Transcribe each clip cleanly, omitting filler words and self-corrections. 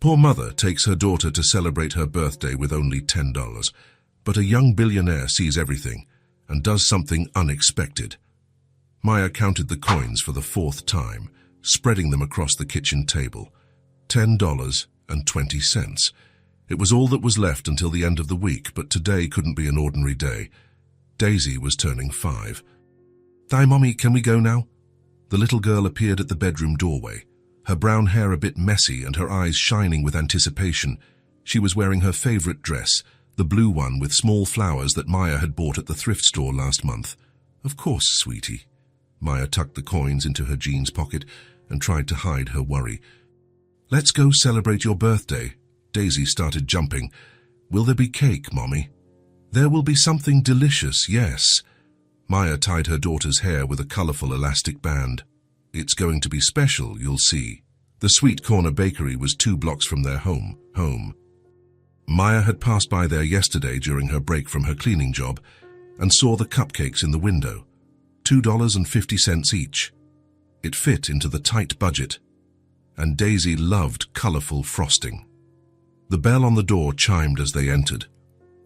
Poor mother takes her daughter to celebrate her birthday with only $10. But a young billionaire sees everything and does something unexpected. Maya counted the coins for the fourth time, spreading them across the kitchen table. $10.20. It was all that was left until the end of the week, but today couldn't be an ordinary day. Daisy was turning 5. "Di, Mommy, can we go now?" The little girl appeared at the bedroom doorway, her brown hair a bit messy and her eyes shining with anticipation. She was wearing her favorite dress, the blue one with small flowers that Maya had bought at the thrift store last month. "Of course, sweetie." Maya tucked the coins into her jeans pocket and tried to hide her worry. "Let's go celebrate your birthday." Daisy started jumping. "Will there be cake, Mommy?" "There will be something delicious, yes." Maya tied her daughter's hair with a colorful elastic band. "It's going to be special, you'll see." The Sweet Corner Bakery was 2 blocks from their home. Maya had passed by there yesterday during her break from her cleaning job and saw the cupcakes in the window. $2.50 each. It fit into the tight budget, and Daisy loved colorful frosting. The bell on the door chimed as they entered.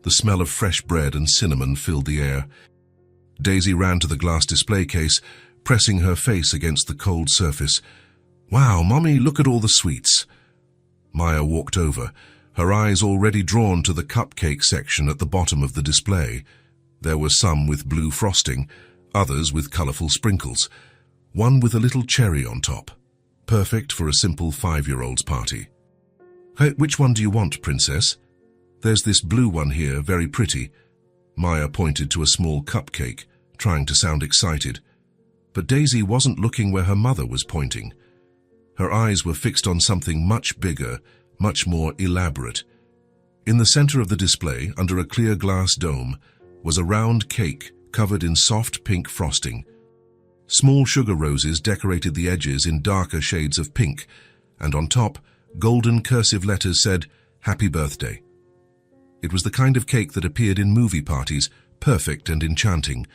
The smell of fresh bread and cinnamon filled the air. Daisy ran to the glass display case, pressing her face against the cold surface. "Wow, Mommy, look at all the sweets." Maya walked over, her eyes already drawn to the cupcake section at the bottom of the display. There were some with blue frosting, others with colorful sprinkles, one with a little cherry on top. Perfect for a simple 5-year-old's party. "Hey, which one do you want, Princess?" "There's this blue one here, very pretty." Maya pointed to a small cupcake, trying to sound excited. But Daisy wasn't looking where her mother was pointing. Her eyes were fixed on something much bigger, much more elaborate. In the center of the display, under a clear glass dome, was a round cake covered in soft pink frosting. Small sugar roses decorated the edges in darker shades of pink, and on top, golden cursive letters said, "Happy Birthday." It was the kind of cake that appeared in movie parties, perfect and enchanting.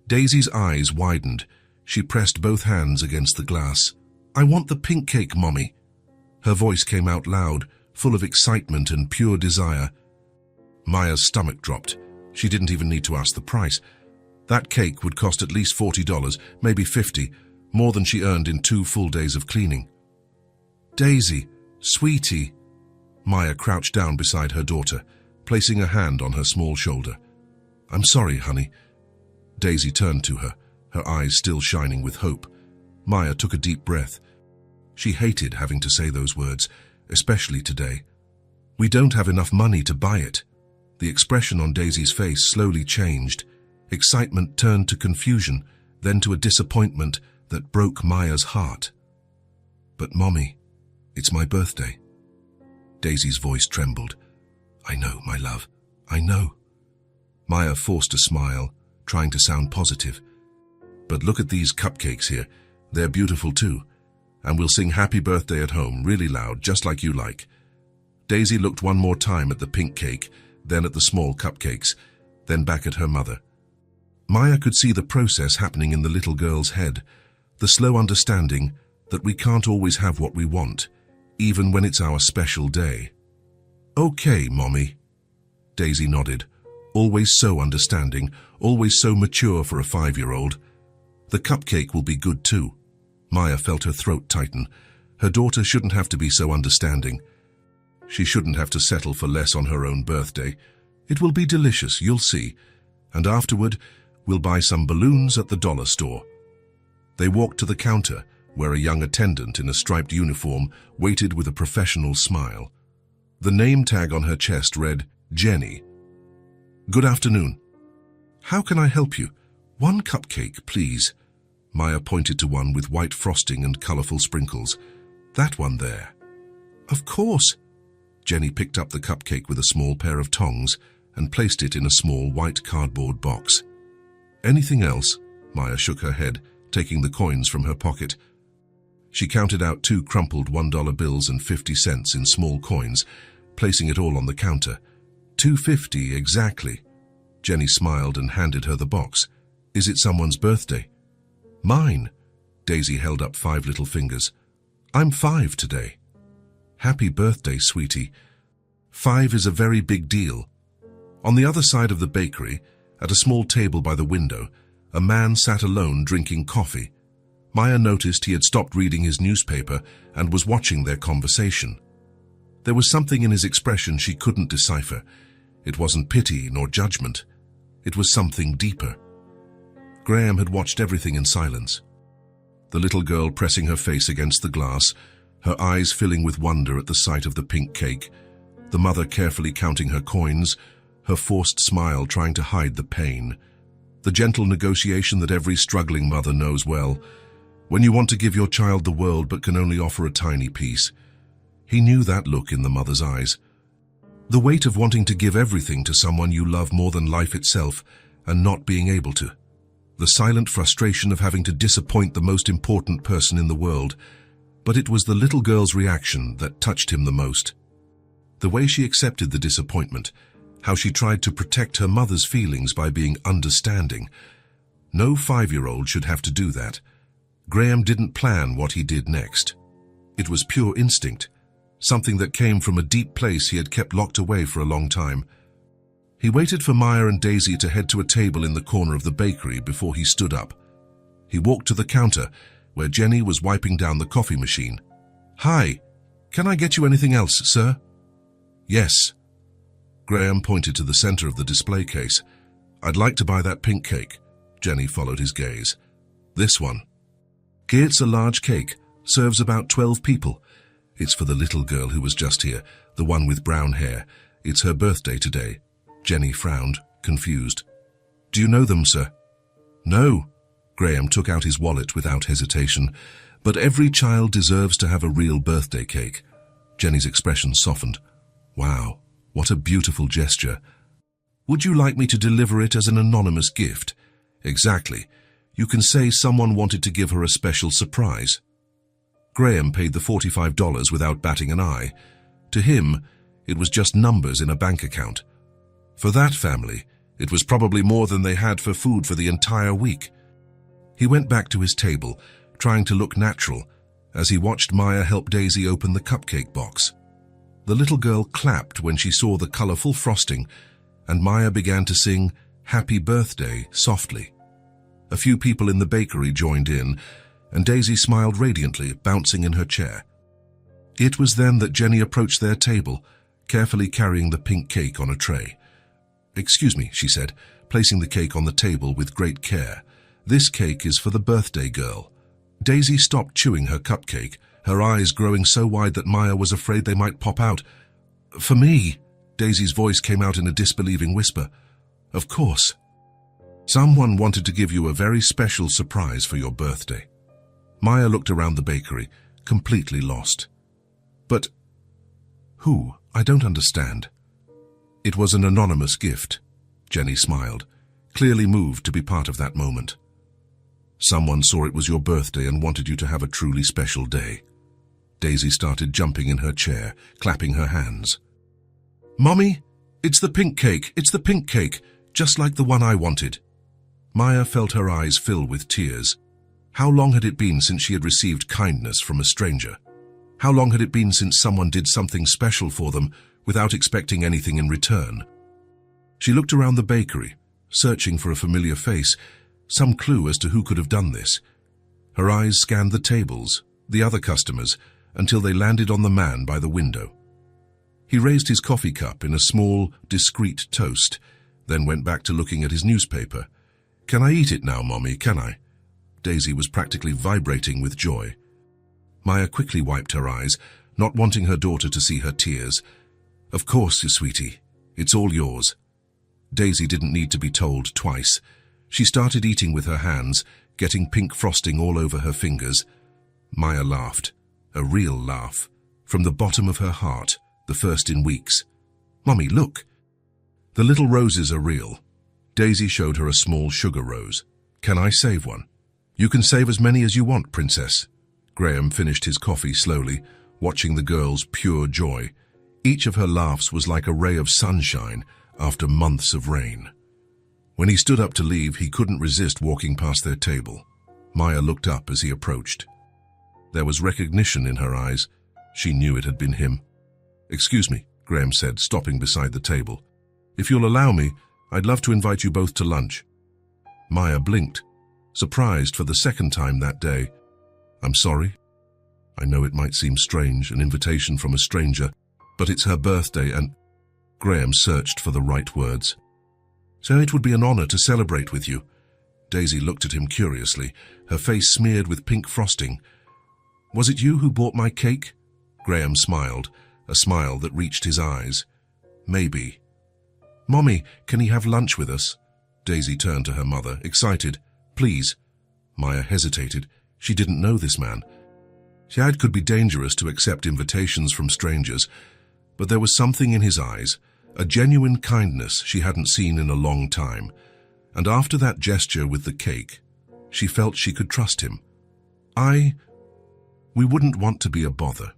Daisy's eyes widened. She pressed both hands against the glass. "I want the pink cake, Mommy." Her voice came out loud, full of excitement and pure desire. Maya's stomach dropped. She didn't even need to ask the price. That cake would cost at least $40, maybe $50, more than she earned in 2 full days of cleaning. "Daisy, sweetie." Maya crouched down beside her daughter, placing a hand on her small shoulder. "I'm sorry, honey." Daisy turned to her, her eyes still shining with hope. Maya took a deep breath. She hated having to say those words, especially today. "We don't have enough money to buy it." The expression on Daisy's face slowly changed. Excitement turned to confusion, then to a disappointment that broke Maya's heart. "But Mommy, it's my birthday." Daisy's voice trembled. "I know, my love, I know." Maya forced a smile, trying to sound positive. "But look at these cupcakes here. They're beautiful too. And we'll sing happy birthday at home really loud, just like you like." Daisy looked one more time at the pink cake, then at the small cupcakes, then back at her mother. Maya could see the process happening in the little girl's head, the slow understanding that we can't always have what we want, even when it's our special day. "Okay, Mommy." Daisy nodded, always so understanding, always so mature for a 5-year-old. "The cupcake will be good too." Maya felt her throat tighten. Her daughter shouldn't have to be so understanding. She shouldn't have to settle for less on her own birthday. "It will be delicious, you'll see. And afterward, we'll buy some balloons at the dollar store." They walked to the counter, where a young attendant in a striped uniform waited with a professional smile. The name tag on her chest read, Jenny. "Good afternoon. How can I help you? One cupcake, please." Maya pointed to one with white frosting and colorful sprinkles. "That one there." "Of course." Jenny picked up the cupcake with a small pair of tongs and placed it in a small white cardboard box. "Anything else?" Maya shook her head, taking the coins from her pocket. She counted out 2 crumpled $1 bills and 50 cents in small coins, placing it all on the counter. $2.50 exactly. Jenny smiled and handed her the box. "Is it someone's birthday?" "Mine." Daisy held up 5 little fingers. "I'm 5 today." Happy birthday, sweetie. 5 is a very big deal. On the other side of the bakery, at a small table by the window, a man sat alone drinking coffee. Maya noticed he had stopped reading his newspaper and was watching their conversation. There was something in his expression she couldn't decipher. It wasn't pity nor judgment. It was something deeper. Graham had watched everything in silence. The little girl pressing her face against the glass, her eyes filling with wonder at the sight of the pink cake, the mother carefully counting her coins, her forced smile trying to hide the pain. The gentle negotiation that every struggling mother knows well, when you want to give your child the world but can only offer a tiny piece. He knew that look in the mother's eyes. The weight of wanting to give everything to someone you love more than life itself and not being able to. The silent frustration of having to disappoint the most important person in the world. But it was the little girl's reaction that touched him the most. The way she accepted the disappointment, how she tried to protect her mother's feelings by being understanding. No 5-year-old should have to do that. Graham didn't plan what he did next. It was pure instinct, something that came from a deep place he had kept locked away for a long time. He waited for Maya and Daisy to head to a table in the corner of the bakery before he stood up. He walked to the counter, where Jenny was wiping down the coffee machine. "Hi, can I get you anything else, sir?" "Yes." Graham pointed to the center of the display case. "I'd like to buy that pink cake." Jenny followed his gaze. "This one." "It's a large cake, serves about 12 people. It's for the little girl who was just here, the one with brown hair. It's her birthday today." Jenny frowned, confused. "Do you know them, sir?" "No." Graham took out his wallet without hesitation. "But every child deserves to have a real birthday cake." Jenny's expression softened. "Wow, what a beautiful gesture. Would you like me to deliver it as an anonymous gift?" "Exactly. You can say someone wanted to give her a special surprise." Graham paid the $45 without batting an eye. To him, it was just numbers in a bank account. For that family, it was probably more than they had for food for the entire week. He went back to his table, trying to look natural, as he watched Maya help Daisy open the cupcake box. The little girl clapped when she saw the colorful frosting, and Maya began to sing "Happy Birthday" softly. A few people in the bakery joined in, and Daisy smiled radiantly, bouncing in her chair. It was then that Jenny approached their table, carefully carrying the pink cake on a tray. "Excuse me," she said, placing the cake on the table with great care. "This cake is for the birthday girl." Daisy stopped chewing her cupcake, her eyes growing so wide that Maya was afraid they might pop out. "For me?" Daisy's voice came out in a disbelieving whisper. "Of course. Someone wanted to give you a very special surprise for your birthday." Maya looked around the bakery, completely lost. "But who? I don't understand." "It was an anonymous gift." Jenny smiled, clearly moved to be part of that moment. "Someone saw it was your birthday and wanted you to have a truly special day." Daisy started jumping in her chair, clapping her hands. "Mommy, it's the pink cake, it's the pink cake, just like the one I wanted." Maya felt her eyes fill with tears. How long had it been since she had received kindness from a stranger? How long had it been since someone did something special for them without expecting anything in return? She looked around the bakery, searching for a familiar face, some clue as to who could have done this. Her eyes scanned the tables, the other customers, until they landed on the man by the window. He raised his coffee cup in a small, discreet toast, then went back to looking at his newspaper. "Can I eat it now, Mommy, can I?" Daisy was practically vibrating with joy. Maya quickly wiped her eyes, not wanting her daughter to see her tears. "Of course, sweetie. It's all yours." Daisy didn't need to be told twice. She started eating with her hands, getting pink frosting all over her fingers. Maya laughed, a real laugh, from the bottom of her heart, the first in weeks. "Mommy, look. The little roses are real." Daisy showed her a small sugar rose. "Can I save one?" "You can save as many as you want, Princess." Graham finished his coffee slowly, watching the girl's pure joy. Each of her laughs was like a ray of sunshine after months of rain. When he stood up to leave, he couldn't resist walking past their table. Maya looked up as he approached. There was recognition in her eyes, She knew it had been him. "Excuse me," Graham said, stopping beside the table. "If you'll allow me, I'd love to invite you both to lunch." Maya blinked, surprised for the second time that day. "I'm sorry. I know it might seem strange, an invitation from a stranger, but it's her birthday and—" Graham searched for the right words. "So it would be an honor to celebrate with you." Daisy looked at him curiously, her face smeared with pink frosting. "Was it you who bought my cake?" Graham smiled, a smile that reached his eyes. "Maybe." "Mommy, can he have lunch with us?" Daisy turned to her mother, excited. "Please." Maya hesitated. She didn't know this man. It could be dangerous to accept invitations from strangers, but there was something in his eyes, a genuine kindness she hadn't seen in a long time. And after that gesture with the cake, she felt she could trust him. We wouldn't want to be a bother."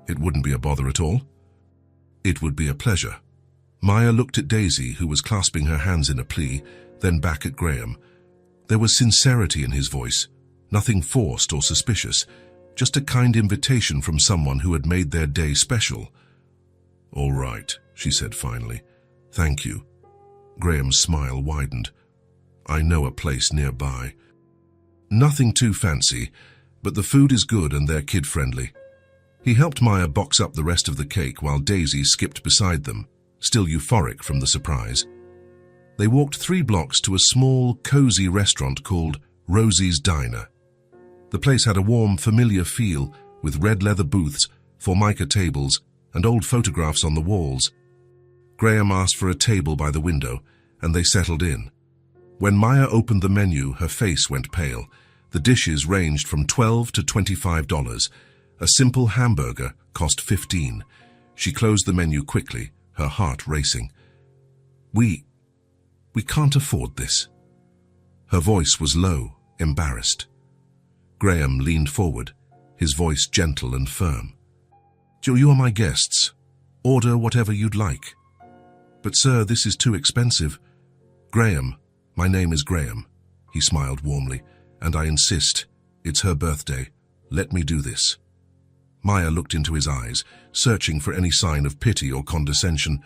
"It wouldn't be a bother at all?" "It would be a pleasure." Maya looked at Daisy, who was clasping her hands in a plea, then back at Graham. There was sincerity in his voice, nothing forced or suspicious, just a kind invitation from someone who had made their day special. "All right," she said finally. "Thank you." Graham's smile widened. "I know a place nearby. Nothing too fancy, but the food is good and they're kid-friendly." He helped Maya box up the rest of the cake while Daisy skipped beside them, still euphoric from the surprise. They walked 3 blocks to a small, cozy restaurant called Rosie's Diner. The place had a warm, familiar feel, with red leather booths, formica tables, and old photographs on the walls. Graham asked for a table by the window, and they settled in. When Maya opened the menu, her face went pale. The dishes ranged from $12 to $25. A simple hamburger cost $15. She closed the menu quickly, her heart racing. We can't afford this." Her voice was low, embarrassed. Graham leaned forward, his voice gentle and firm. "You are my guests. Order whatever you'd like." "But sir, this is too expensive." "Graham, my name is Graham," he smiled warmly, "and I insist. It's her birthday. Let me do this." Maya looked into his eyes, searching for any sign of pity or condescension.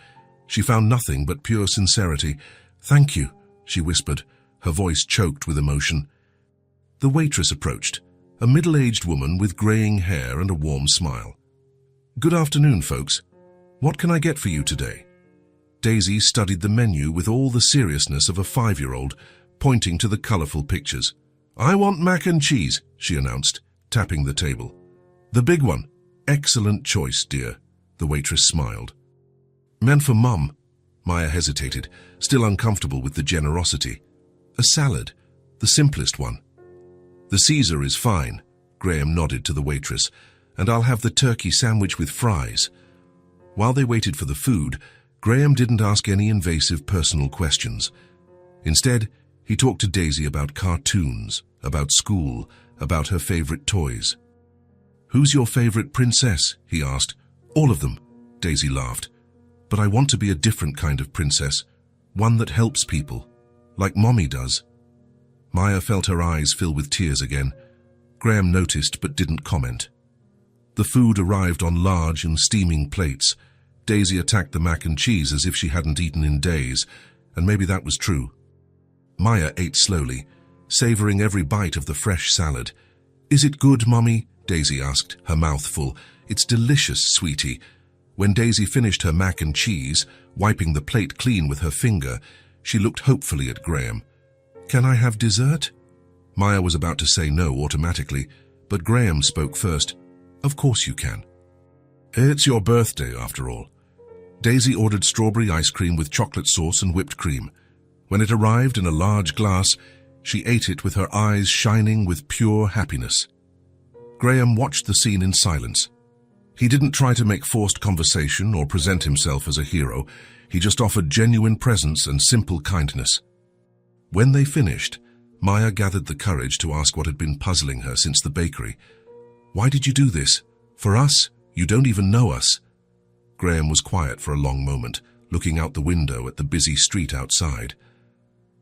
She found nothing but pure sincerity. "Thank you," she whispered, her voice choked with emotion. The waitress approached, a middle-aged woman with graying hair and a warm smile. "Good afternoon, folks. What can I get for you today?" Daisy studied the menu with all the seriousness of a 5-year-old, pointing to the colorful pictures. "I want mac and cheese," she announced, tapping the table. "The big one." "Excellent choice, dear," the waitress smiled. "Meant for Mum." Maya hesitated, still uncomfortable with the generosity. "A salad, the simplest one." "The Caesar is fine," Graham nodded to the waitress, "and I'll have the turkey sandwich with fries." While they waited for the food, Graham didn't ask any invasive personal questions. Instead, he talked to Daisy about cartoons, about school, about her favorite toys. "Who's your favorite princess?" he asked. "All of them," Daisy laughed. "But I want to be a different kind of princess, one that helps people, like Mommy does." Maya felt her eyes fill with tears again. Graham noticed but didn't comment. The food arrived on large and steaming plates. Daisy attacked the mac and cheese as if she hadn't eaten in days, and maybe that was true. Maya ate slowly, savoring every bite of the fresh salad. "Is it good, Mommy?" Daisy asked, her mouth full. "It's delicious, sweetie." When Daisy finished her mac and cheese, wiping the plate clean with her finger, she looked hopefully at Graham. "Can I have dessert?" Maya was about to say no automatically, but Graham spoke first. "Of course you can. It's your birthday, after all." Daisy ordered strawberry ice cream with chocolate sauce and whipped cream. When it arrived in a large glass, she ate it with her eyes shining with pure happiness. Graham watched the scene in silence. He didn't try to make forced conversation or present himself as a hero. He just offered genuine presence and simple kindness. When they finished, Maya gathered the courage to ask what had been puzzling her since the bakery. "Why did you do this? For us? You don't even know us." Graham was quiet for a long moment, looking out the window at the busy street outside.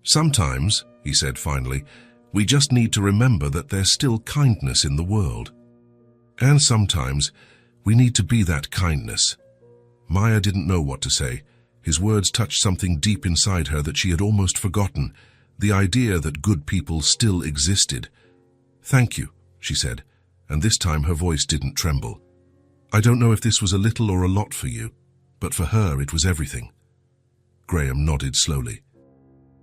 "Sometimes," he said finally, "we just need to remember that there's still kindness in the world. And sometimes We need to be that kindness." Maya didn't know what to say. His words touched something deep inside her that she had almost forgotten, the idea that good people still existed. "Thank you," she said, and this time her voice didn't tremble. "I don't know if this was a little or a lot for you, but for her it was everything." Graham nodded slowly.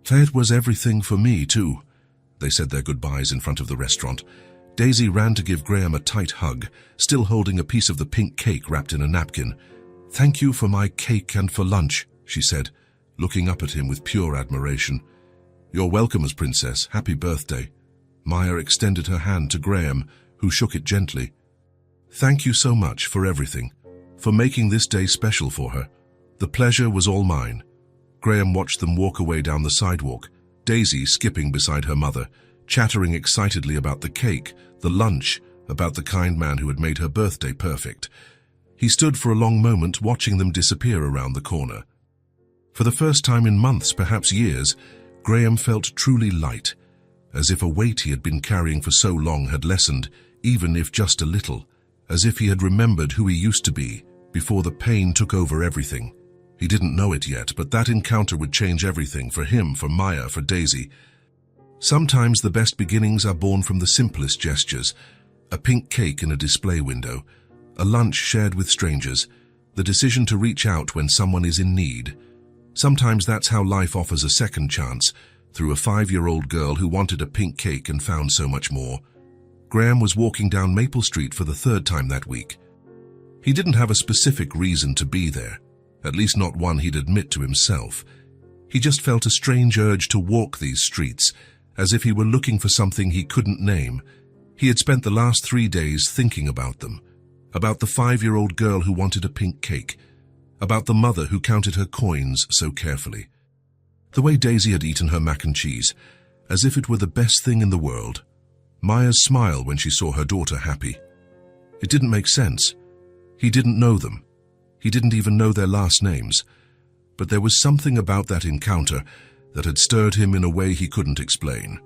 "It was everything for me, too." They said their goodbyes in front of the restaurant. Daisy ran to give Graham a tight hug, still holding a piece of the pink cake wrapped in a napkin. "Thank you for my cake and for lunch," she said, looking up at him with pure admiration. "You're welcome as princess. Happy birthday." Maya extended her hand to Graham, who shook it gently. "Thank you so much for everything, for making this day special for her. The pleasure was all mine." Graham watched them walk away down the sidewalk, Daisy skipping beside her mother, chattering excitedly about the cake, the lunch, about the kind man who had made her birthday perfect. He stood for a long moment watching them disappear around the corner. For the first time in months, perhaps years, Graham felt truly light, as if a weight he had been carrying for so long had lessened, even if just a little, as if he had remembered who he used to be before the pain took over everything. He didn't know it yet, but that encounter would change everything for him, for Maya, for Daisy. Sometimes the best beginnings are born from the simplest gestures: a pink cake in a display window, a lunch shared with strangers, the decision to reach out when someone is in need. Sometimes that's how life offers a second chance, through a 5-year-old girl who wanted a pink cake and found so much more. Graham was walking down Maple Street for the 3rd time that week. He didn't have a specific reason to be there, at least not one he'd admit to himself. He just felt a strange urge to walk these streets, as if he were looking for something he couldn't name. He had spent the last 3 days thinking about them, about the 5-year-old girl who wanted a pink cake, about the mother who counted her coins so carefully, the way Daisy had eaten her mac and cheese, as if it were the best thing in the world, Maya's smile when she saw her daughter happy. It didn't make sense. He didn't know them. He didn't even know their last names. But there was something about that encounter that had stirred him in a way he couldn't explain.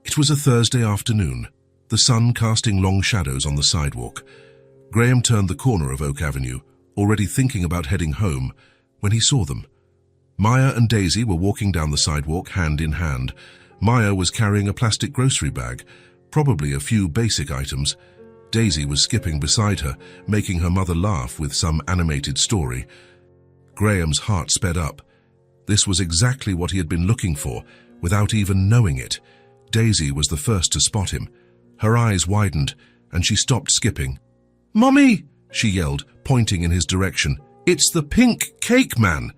It was a Thursday afternoon, the sun casting long shadows on the sidewalk. Graham turned the corner of Oak Avenue, already thinking about heading home, when he saw them. Maya and Daisy were walking down the sidewalk hand in hand. Maya was carrying a plastic grocery bag, probably a few basic items. Daisy was skipping beside her, making her mother laugh with some animated story. Graham's heart sped up. This was exactly what he had been looking for, without even knowing it. Daisy was the first to spot him. Her eyes widened, and she stopped skipping. "Mommy!" she yelled, pointing in his direction. "It's the pink cake man!"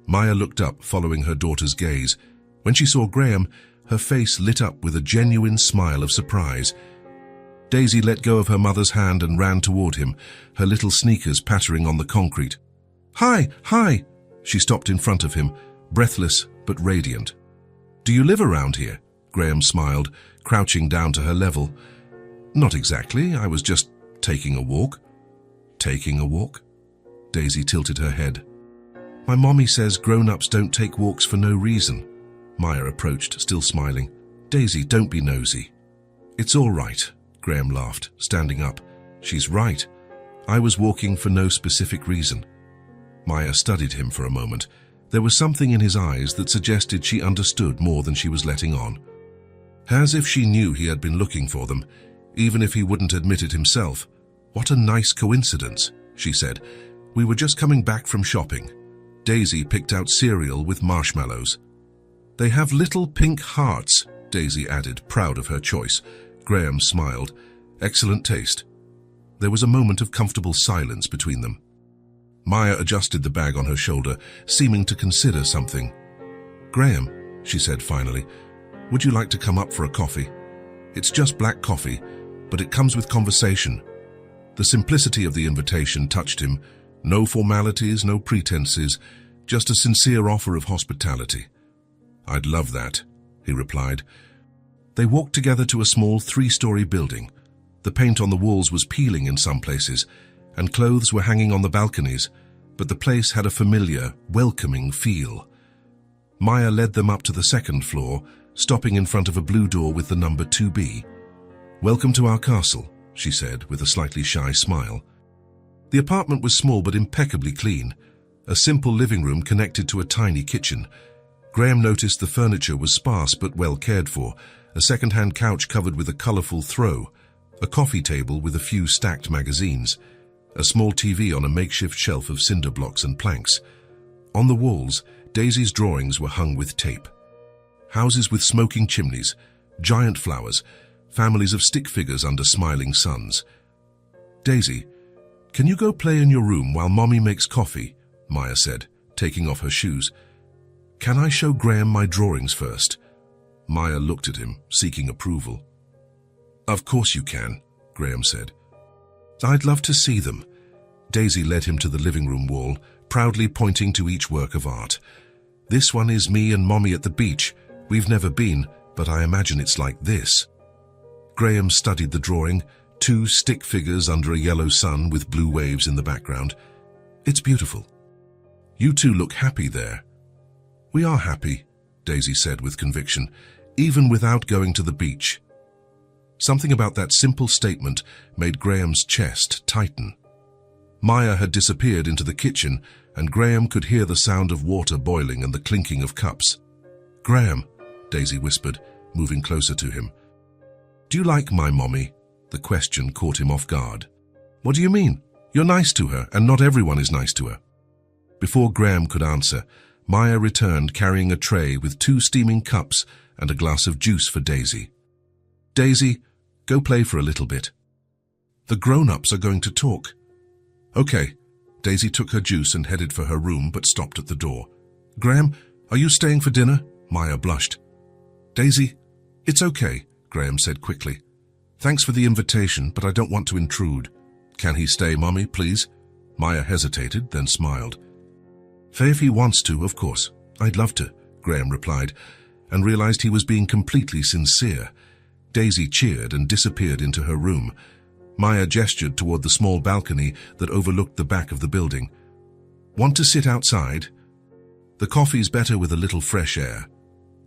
Maya looked up, following her daughter's gaze. When she saw Graham, her face lit up with a genuine smile of surprise. Daisy let go of her mother's hand and ran toward him, her little sneakers pattering on the concrete. "Hi, hi!" She stopped in front of him, breathless but radiant. "Do you live around here?" Graham smiled, crouching down to her level. "Not exactly. I was just taking a walk." "Taking a walk?" Daisy tilted her head. "My mommy says grown-ups don't take walks for no reason." Maya approached, still smiling. "Daisy, don't be nosy." "It's all right," Graham laughed, standing up. "She's right. I was walking for no specific reason." Maya studied him for a moment. There was something in his eyes that suggested she understood more than she was letting on. As if she knew he had been looking for them, even if he wouldn't admit it himself. "What a nice coincidence," she said. "We were just coming back from shopping." Daisy picked out cereal with marshmallows. "They have little pink hearts," Daisy added, proud of her choice. Graham smiled. "Excellent taste." There was a moment of comfortable silence between them. Maya adjusted the bag on her shoulder, seeming to consider something. "Graham," she said finally, "would you like to come up for a coffee? It's just black coffee, but it comes with conversation." The simplicity of the invitation touched him. No formalities, no pretenses, just a sincere offer of hospitality. "I'd love that," he replied. They walked together to a small 3-story building. The paint on the walls was peeling in some places, and clothes were hanging on the balconies, but the place had a familiar, welcoming feel. Maya led them up to the 2nd floor, stopping in front of a blue door with the number 2B. "Welcome to our castle," she said with a slightly shy smile. The apartment was small but impeccably clean. A simple living room connected to a tiny kitchen. Graham noticed the furniture was sparse but well cared for. A second-hand couch covered with a colourful throw, a coffee table with a few stacked magazines, a small TV on a makeshift shelf of cinder blocks and planks. On the walls, Daisy's drawings were hung with tape. Houses with smoking chimneys, giant flowers, families of stick figures under smiling suns. "Daisy, can you go play in your room while Mommy makes coffee?" Maya said, taking off her shoes. "Can I show Graham my drawings first?" Maya looked at him, seeking approval. "Of course you can," Graham said. "I'd love to see them." Daisy led him to the living room wall, proudly pointing to each work of art. "This one is me and Mommy at the beach. We've never been, but I imagine it's like this." Graham studied the drawing, two stick figures under a yellow sun with blue waves in the background. "It's beautiful. You two look happy there." "We are happy," Daisy said with conviction, "even without going to the beach." Something about that simple statement made Graham's chest tighten. Maya had disappeared into the kitchen, and Graham could hear the sound of water boiling and the clinking of cups. "Graham," Daisy whispered, moving closer to him. "Do you like my mommy?" The question caught him off guard. "What do you mean? You're nice to her, and not everyone is nice to her." Before Graham could answer, Maya returned carrying a tray with 2 steaming cups and a glass of juice for Daisy. "Daisy, go play for a little bit. The grown-ups are going to talk." "Okay." Daisy took her juice and headed for her room, but stopped at the door. "Graham, are you staying for dinner?" Maya blushed. "Daisy, it's okay," Graham said quickly. "Thanks for the invitation, but I don't want to intrude." "Can he stay, Mommy, please?" Maya hesitated, then smiled. "If he wants to, of course. I'd love to," Graham replied, and realized he was being completely sincere. Daisy cheered and disappeared into her room. Maya gestured toward the small balcony that overlooked the back of the building. "Want to sit outside? The coffee's better with a little fresh air."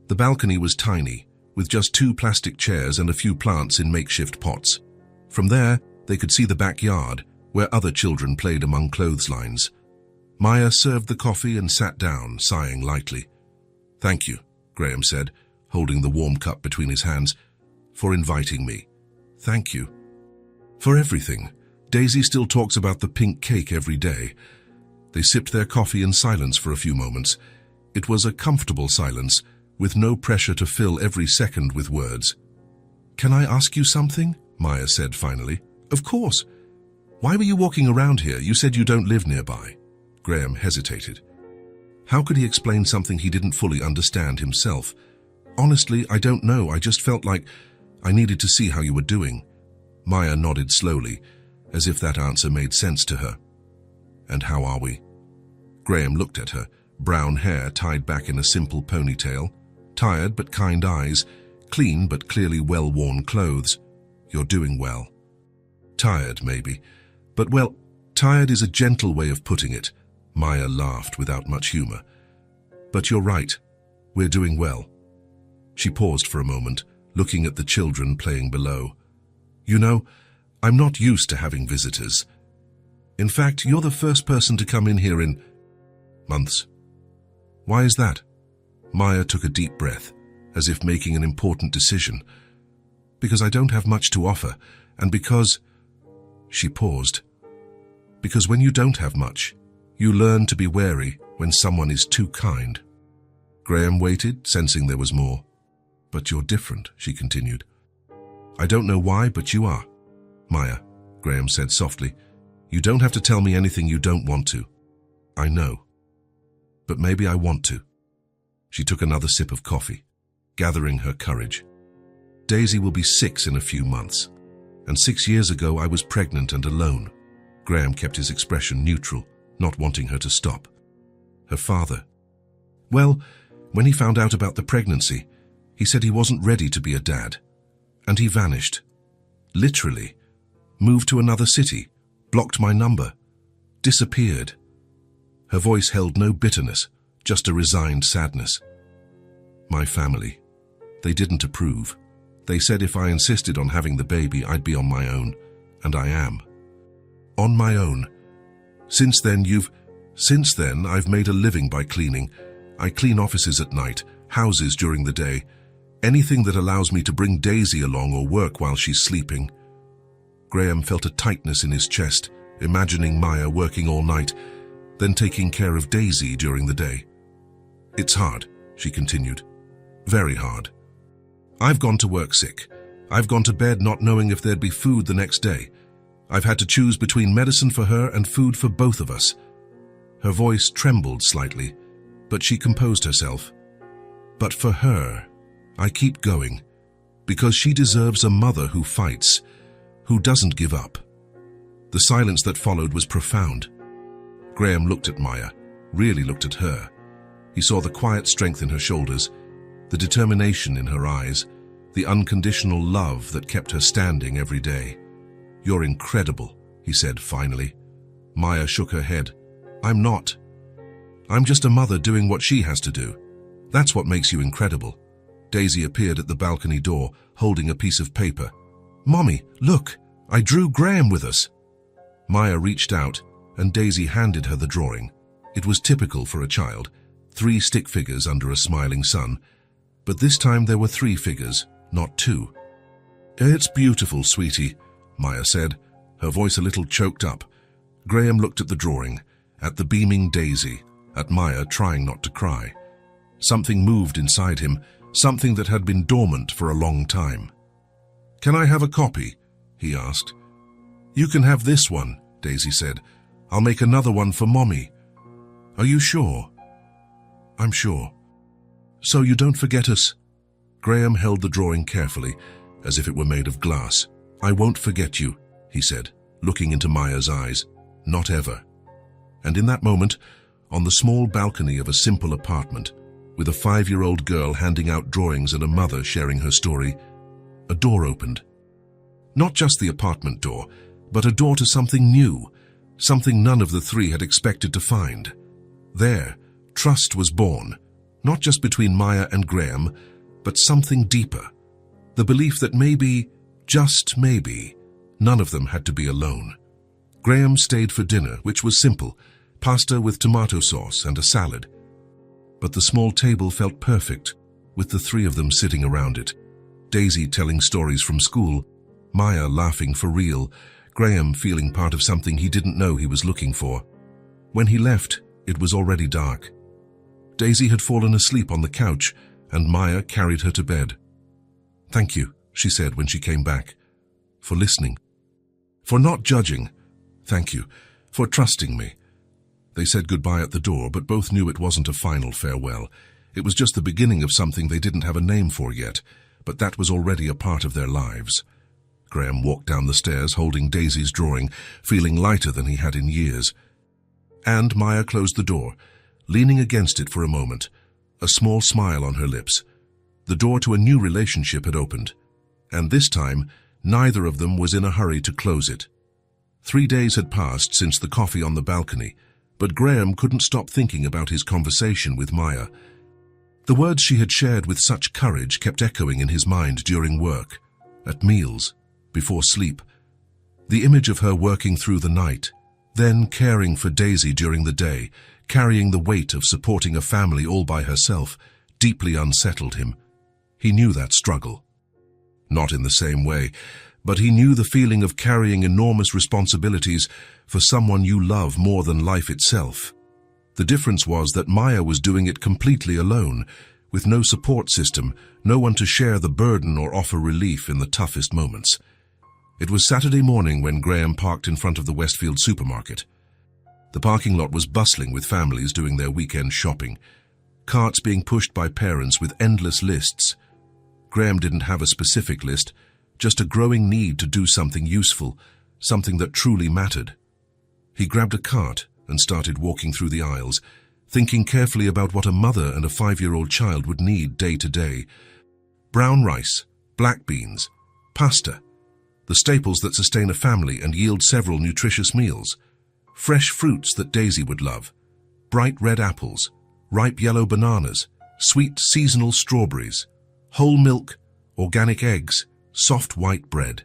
The balcony was tiny, with just 2 plastic chairs and a few plants in makeshift pots. From there, they could see the backyard, where other children played among clotheslines. Maya served the coffee and sat down, sighing lightly. "Thank you," Graham said, holding the warm cup between his hands, "for inviting me." "Thank you." "For everything. Daisy still talks about the pink cake every day." They sipped their coffee in silence for a few moments. It was a comfortable silence, with no pressure to fill every second with words. "Can I ask you something?" Maya said finally. "Of course. Why were you walking around here? You said you don't live nearby." Graham hesitated. How could he explain something he didn't fully understand himself? "Honestly, I don't know. I just felt like I needed to see how you were doing." Maya nodded slowly, as if that answer made sense to her. "And how are we?" Graham looked at her, brown hair tied back in a simple ponytail, tired but kind eyes, clean but clearly well-worn clothes. "You're doing well." "Tired, maybe. But, well, tired is a gentle way of putting it." Maya laughed without much humor. "But you're right. We're doing well." She paused for a moment, looking at the children playing below. "You know, I'm not used to having visitors. In fact, you're the first person to come in here in months." "Why is that?" Maya took a deep breath, as if making an important decision. "Because I don't have much to offer, and because—" She paused. "Because when you don't have much, you learn to be wary when someone is too kind." Graham waited, sensing there was more. "But you're different," she continued. "I don't know why, but you are." "Maya," Graham said softly, "you don't have to tell me anything you don't want to." "I know. But maybe I want to." She took another sip of coffee, gathering her courage. "Daisy will be 6 in a few months, and 6 years ago I was pregnant and alone." Graham kept his expression neutral, not wanting her to stop. "Her father. Well, when he found out about the pregnancy, he said he wasn't ready to be a dad. And he vanished. Literally. Moved to another city, blocked my number, disappeared." Her voice held no bitterness, just a resigned sadness. "My family. They didn't approve. They said if I insisted on having the baby, I'd be on my own. And I am." "On my own," Since then, I've made a living by cleaning. I clean offices at night, houses during the day. Anything that allows me to bring Daisy along or work while she's sleeping." Graham felt a tightness in his chest, imagining Maya working all night, then taking care of Daisy during the day. "It's hard," she continued. "Very hard. I've gone to work sick. I've gone to bed not knowing if there'd be food the next day. I've had to choose between medicine for her and food for both of us." Her voice trembled slightly, but she composed herself. "But for her, I keep going, because she deserves a mother who fights, who doesn't give up." The silence that followed was profound. Graham looked at Maya, really looked at her. He saw the quiet strength in her shoulders, the determination in her eyes, the unconditional love that kept her standing every day. "You're incredible," he said finally. Maya shook her head. "I'm not. I'm just a mother doing what she has to do. That's what makes you incredible." Daisy appeared at the balcony door, holding a piece of paper. "Mommy, look, I drew Graham with us." Maya reached out, and Daisy handed her the drawing. It was typical for a child, 3 stick figures under a smiling sun, but this time there were 3 figures, not 2. "It's beautiful, sweetie," Maya said, her voice a little choked up. Graham looked at the drawing, at the beaming Daisy, at Maya trying not to cry. Something moved inside him, something that had been dormant for a long time. "Can I have a copy?" he asked. "You can have this one," Daisy said. "I'll make another one for Mommy." "Are you sure?" "I'm sure." "So you don't forget us?" Graham held the drawing carefully, as if it were made of glass. "I won't forget you," he said, looking into Maya's eyes. "Not ever." And in that moment, on the small balcony of a simple apartment, with a 5-year-old girl handing out drawings and a mother sharing her story, a door opened. Not just the apartment door, but a door to something new, something none of the 3 had expected to find. There, trust was born, not just between Maya and Graham, but something deeper. The belief that maybe, just maybe, none of them had to be alone. Graham stayed for dinner, which was simple, pasta with tomato sauce and a salad. But the small table felt perfect, with the 3 of them sitting around it. Daisy telling stories from school, Maya laughing for real, Graham feeling part of something he didn't know he was looking for. When he left, it was already dark. Daisy had fallen asleep on the couch, and Maya carried her to bed. "Thank you," she said when she came back, "for listening. For not judging. Thank you. For trusting me." They said goodbye at the door, but both knew it wasn't a final farewell. It was just the beginning of something they didn't have a name for yet, but that was already a part of their lives. Graham walked down the stairs holding Daisy's drawing, feeling lighter than he had in years. And Maya closed the door, leaning against it for a moment, a small smile on her lips. The door to a new relationship had opened, and this time, neither of them was in a hurry to close it. 3 days had passed since the coffee on the balcony, but Graham couldn't stop thinking about his conversation with Maya. The words she had shared with such courage kept echoing in his mind during work, at meals, before sleep. The image of her working through the night, then caring for Daisy during the day, carrying the weight of supporting a family all by herself, deeply unsettled him. He knew that struggle. Not in the same way, but he knew the feeling of carrying enormous responsibilities for someone you love more than life itself. The difference was that Maya was doing it completely alone, with no support system, no one to share the burden or offer relief in the toughest moments. It was Saturday morning when Graham parked in front of the Westfield supermarket. The parking lot was bustling with families doing their weekend shopping, carts being pushed by parents with endless lists. Graham didn't have a specific list, just a growing need to do something useful, something that truly mattered. He grabbed a cart and started walking through the aisles, thinking carefully about what a mother and a 5-year-old child would need day to day. Brown rice, black beans, pasta, the staples that sustain a family and yield several nutritious meals. Fresh fruits that Daisy would love, bright red apples, ripe yellow bananas, sweet seasonal strawberries, whole milk, organic eggs, soft white bread.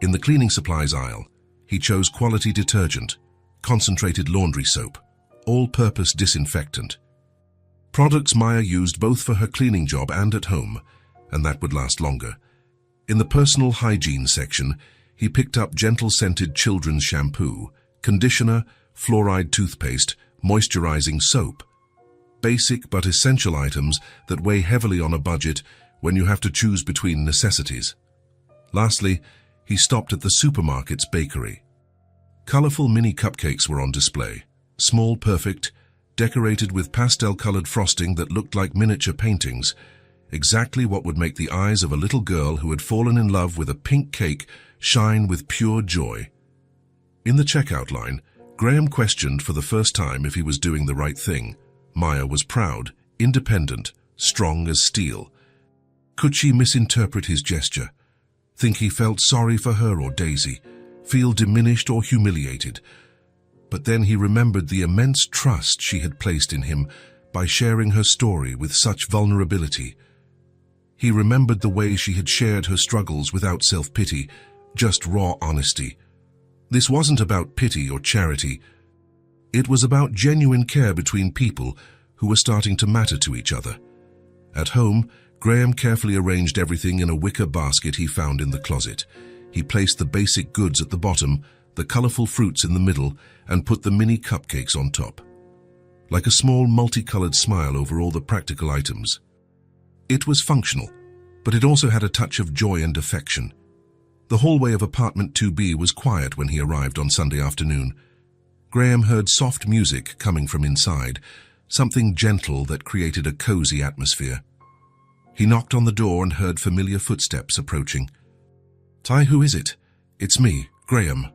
In the cleaning supplies aisle, he chose quality detergent, concentrated laundry soap, all-purpose disinfectant. Products Maya used both for her cleaning job and at home, and that would last longer. In the personal hygiene section, he picked up gentle-scented children's shampoo, conditioner, fluoride toothpaste, moisturizing soap. Basic but essential items that weigh heavily on a budget when you have to choose between necessities. Lastly, he stopped at the supermarket's bakery. Colorful mini cupcakes were on display, small, perfect, decorated with pastel-colored frosting that looked like miniature paintings, exactly what would make the eyes of a little girl who had fallen in love with a pink cake shine with pure joy. In the checkout line, Graham questioned for the first time if he was doing the right thing. Maya was proud, independent, strong as steel. Could she misinterpret his gesture? Think he felt sorry for her or Daisy? Feel diminished or humiliated? But then he remembered the immense trust she had placed in him by sharing her story with such vulnerability. He remembered the way she had shared her struggles without self-pity, just raw honesty. This wasn't about pity or charity. It was about genuine care between people who were starting to matter to each other. At home, Graham carefully arranged everything in a wicker basket he found in the closet. He placed the basic goods at the bottom, the colorful fruits in the middle, and put the mini cupcakes on top. Like a small multicolored smile over all the practical items. It was functional, but it also had a touch of joy and affection. The hallway of apartment 2B was quiet when he arrived on Sunday afternoon. Graham heard soft music coming from inside, something gentle that created a cozy atmosphere. He knocked on the door and heard familiar footsteps approaching. "Ty, who is it?" "It's me, Graham."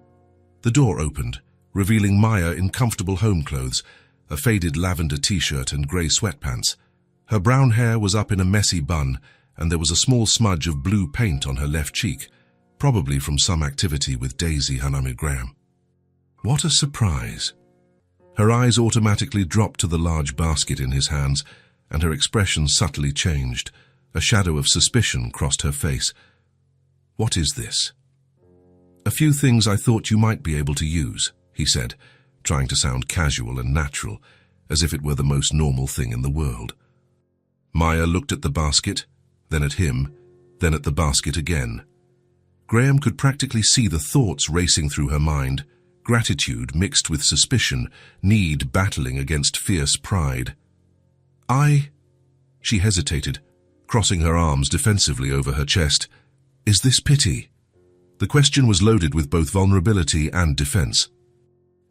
The door opened, revealing Maya in comfortable home clothes, a faded lavender t-shirt and grey sweatpants. Her brown hair was up in a messy bun, and there was a small smudge of blue paint on her left cheek, probably from some activity with Daisy Hanami Graham. What a surprise! Her eyes automatically dropped to the large basket in his hands, and her expression subtly changed. A shadow of suspicion crossed her face. "What is this?" "A few things I thought you might be able to use," he said, trying to sound casual and natural, as if it were the most normal thing in the world. Maya looked at the basket, then at him, then at the basket again. Graham could practically see the thoughts racing through her mind, gratitude mixed with suspicion, need battling against fierce pride. She hesitated, crossing her arms defensively over her chest. "Is this pity?" The question was loaded with both vulnerability and defense.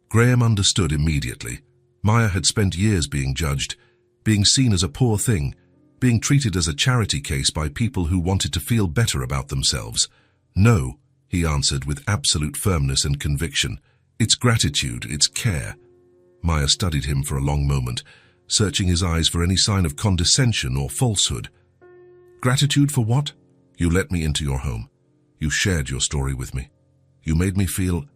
Graham understood immediately. Maya had spent years being judged, being seen as a poor thing, being treated as a charity case by people who wanted to feel better about themselves. "No," he answered with absolute firmness and conviction. "It's gratitude, it's care." Maya studied him for a long moment, searching his eyes for any sign of condescension or falsehood. "Gratitude for what?" "You let me into your home. You shared your story with me. You made me feel—"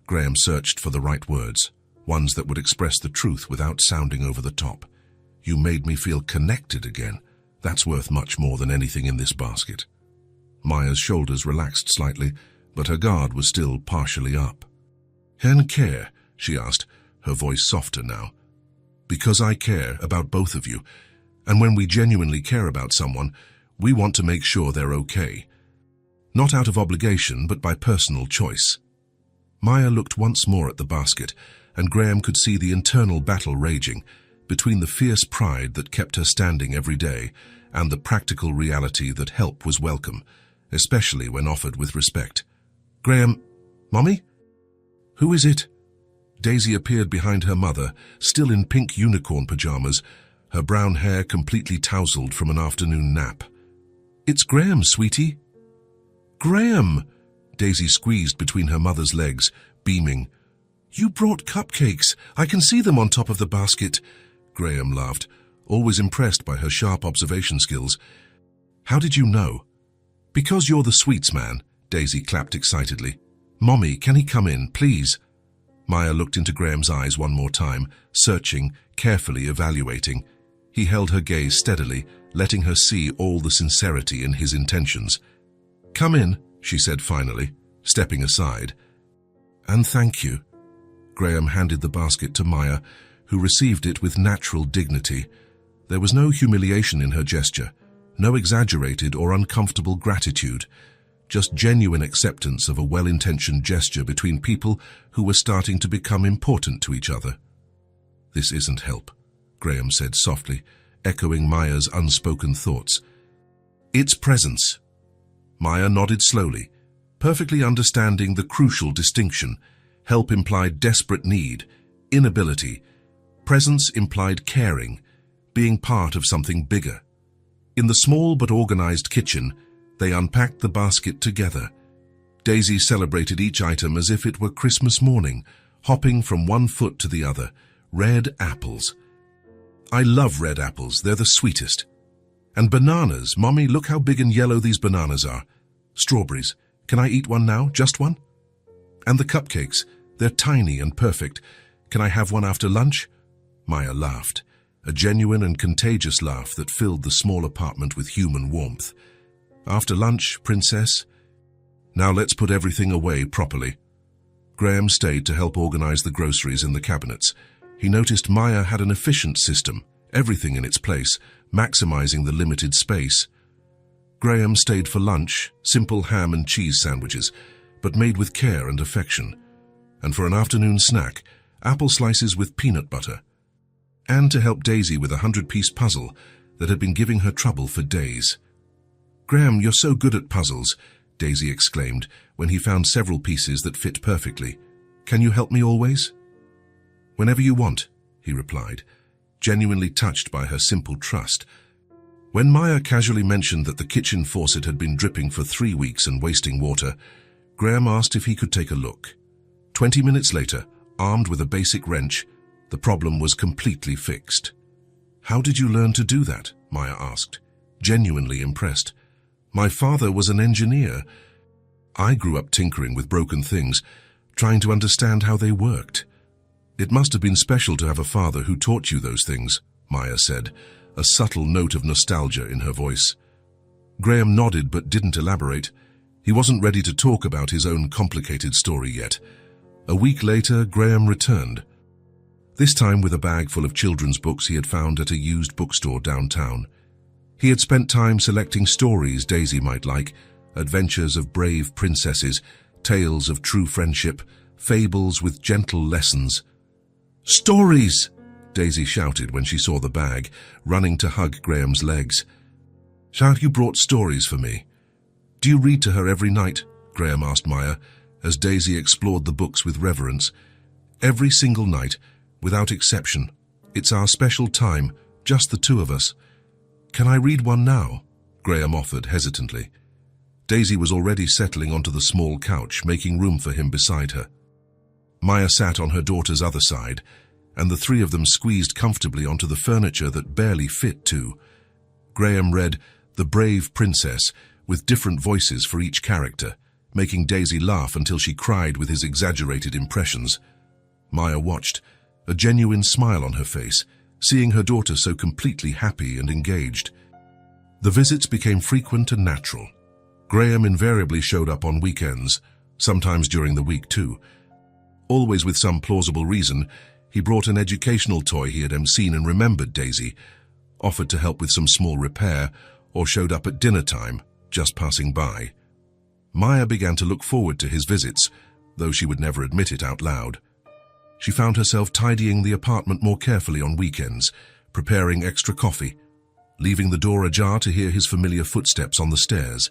Graham searched for the right words, ones that would express the truth without sounding over the top. "You made me feel connected again. That's worth much more than anything in this basket." Maya's shoulders relaxed slightly, but her guard was still partially up. "And care?" she asked, her voice softer now. "Because I care about both of you, and when we genuinely care about someone, we want to make sure they're okay. Not out of obligation, but by personal choice." Maya looked once more at the basket, and Graham could see the internal battle raging between the fierce pride that kept her standing every day and the practical reality that help was welcome, especially when offered with respect. "Graham, Mommy? Who is it?" Daisy appeared behind her mother, still in pink unicorn pajamas, her brown hair completely tousled from an afternoon nap. "It's Graham, sweetie." "Graham!" Daisy squeezed between her mother's legs, beaming. "You brought cupcakes. I can see them on top of the basket." Graham laughed, always impressed by her sharp observation skills. "How did you know?" "Because you're the sweets man," Daisy clapped excitedly. "Mommy, can he come in, please?" Maya looked into Graham's eyes one more time, searching, carefully evaluating. He held her gaze steadily, letting her see all the sincerity in his intentions. "Come in," she said finally, stepping aside. "And thank you." Graham handed the basket to Maya, who received it with natural dignity. There was no humiliation in her gesture, no exaggerated or uncomfortable gratitude, just genuine acceptance of a well-intentioned gesture between people who were starting to become important to each other. "This isn't help," Graham said softly, echoing Maya's unspoken thoughts. "It's presence." Maya nodded slowly, perfectly understanding the crucial distinction. Help implied desperate need, inability. Presence implied caring, being part of something bigger. In the small but organized kitchen, they unpacked the basket together. Daisy celebrated each item as if it were Christmas morning, hopping from one foot to the other. Red apples. "I love red apples, they're the sweetest." "And bananas, Mommy, look how big and yellow these bananas are." "Strawberries, can I eat one now, just one?" "And the cupcakes, they're tiny and perfect. Can I have one after lunch?" Maya laughed, a genuine and contagious laugh that filled the small apartment with human warmth. "After lunch, princess?" "Now let's put everything away properly." Graham stayed to help organize the groceries in the cabinets. He noticed Maya had an efficient system, everything in its place, maximizing the limited space. Graham stayed for lunch, simple ham and cheese sandwiches, but made with care and affection. And for an afternoon snack, apple slices with peanut butter. And to help Daisy with a 100-piece puzzle that had been giving her trouble for days. "Graham, you're so good at puzzles," Daisy exclaimed when he found several pieces that fit perfectly. "Can you help me always?" "Whenever you want," he replied, genuinely touched by her simple trust. When Maya casually mentioned that the kitchen faucet had been dripping for 3 weeks and wasting water, Graham asked if he could take a look. 20 minutes later, armed with a basic wrench, the problem was completely fixed. "How did you learn to do that?" Maya asked, genuinely impressed. "My father was an engineer. I grew up tinkering with broken things, trying to understand how they worked." "It must have been special to have a father who taught you those things," Maya said, a subtle note of nostalgia in her voice. Graham nodded but didn't elaborate. He wasn't ready to talk about his own complicated story yet. A week later, Graham returned. This time with a bag full of children's books he had found at a used bookstore downtown. He had spent time selecting stories Daisy might like, adventures of brave princesses, tales of true friendship, fables with gentle lessons. "Stories!" Daisy shouted when she saw the bag, running to hug Graham's legs. "So you brought stories for me." "Do you read to her every night?" Graham asked Maya, as Daisy explored the books with reverence. "Every single night, without exception. It's our special time, just the two of us." "Can I read one now?" Graham offered hesitantly. Daisy was already settling onto the small couch, making room for him beside her. Maya sat on her daughter's other side, and the three of them squeezed comfortably onto the furniture that barely fit two. Graham read The Brave Princess, with different voices for each character, making Daisy laugh until she cried with his exaggerated impressions. Maya watched, a genuine smile on her face, seeing her daughter so completely happy and engaged. The visits became frequent and natural. Graham invariably showed up on weekends, sometimes during the week too. Always with some plausible reason, he brought an educational toy he had seen and remembered Daisy, offered to help with some small repair, or showed up at dinner time, just passing by. Maya began to look forward to his visits, though she would never admit it out loud. She found herself tidying the apartment more carefully on weekends, preparing extra coffee, leaving the door ajar to hear his familiar footsteps on the stairs.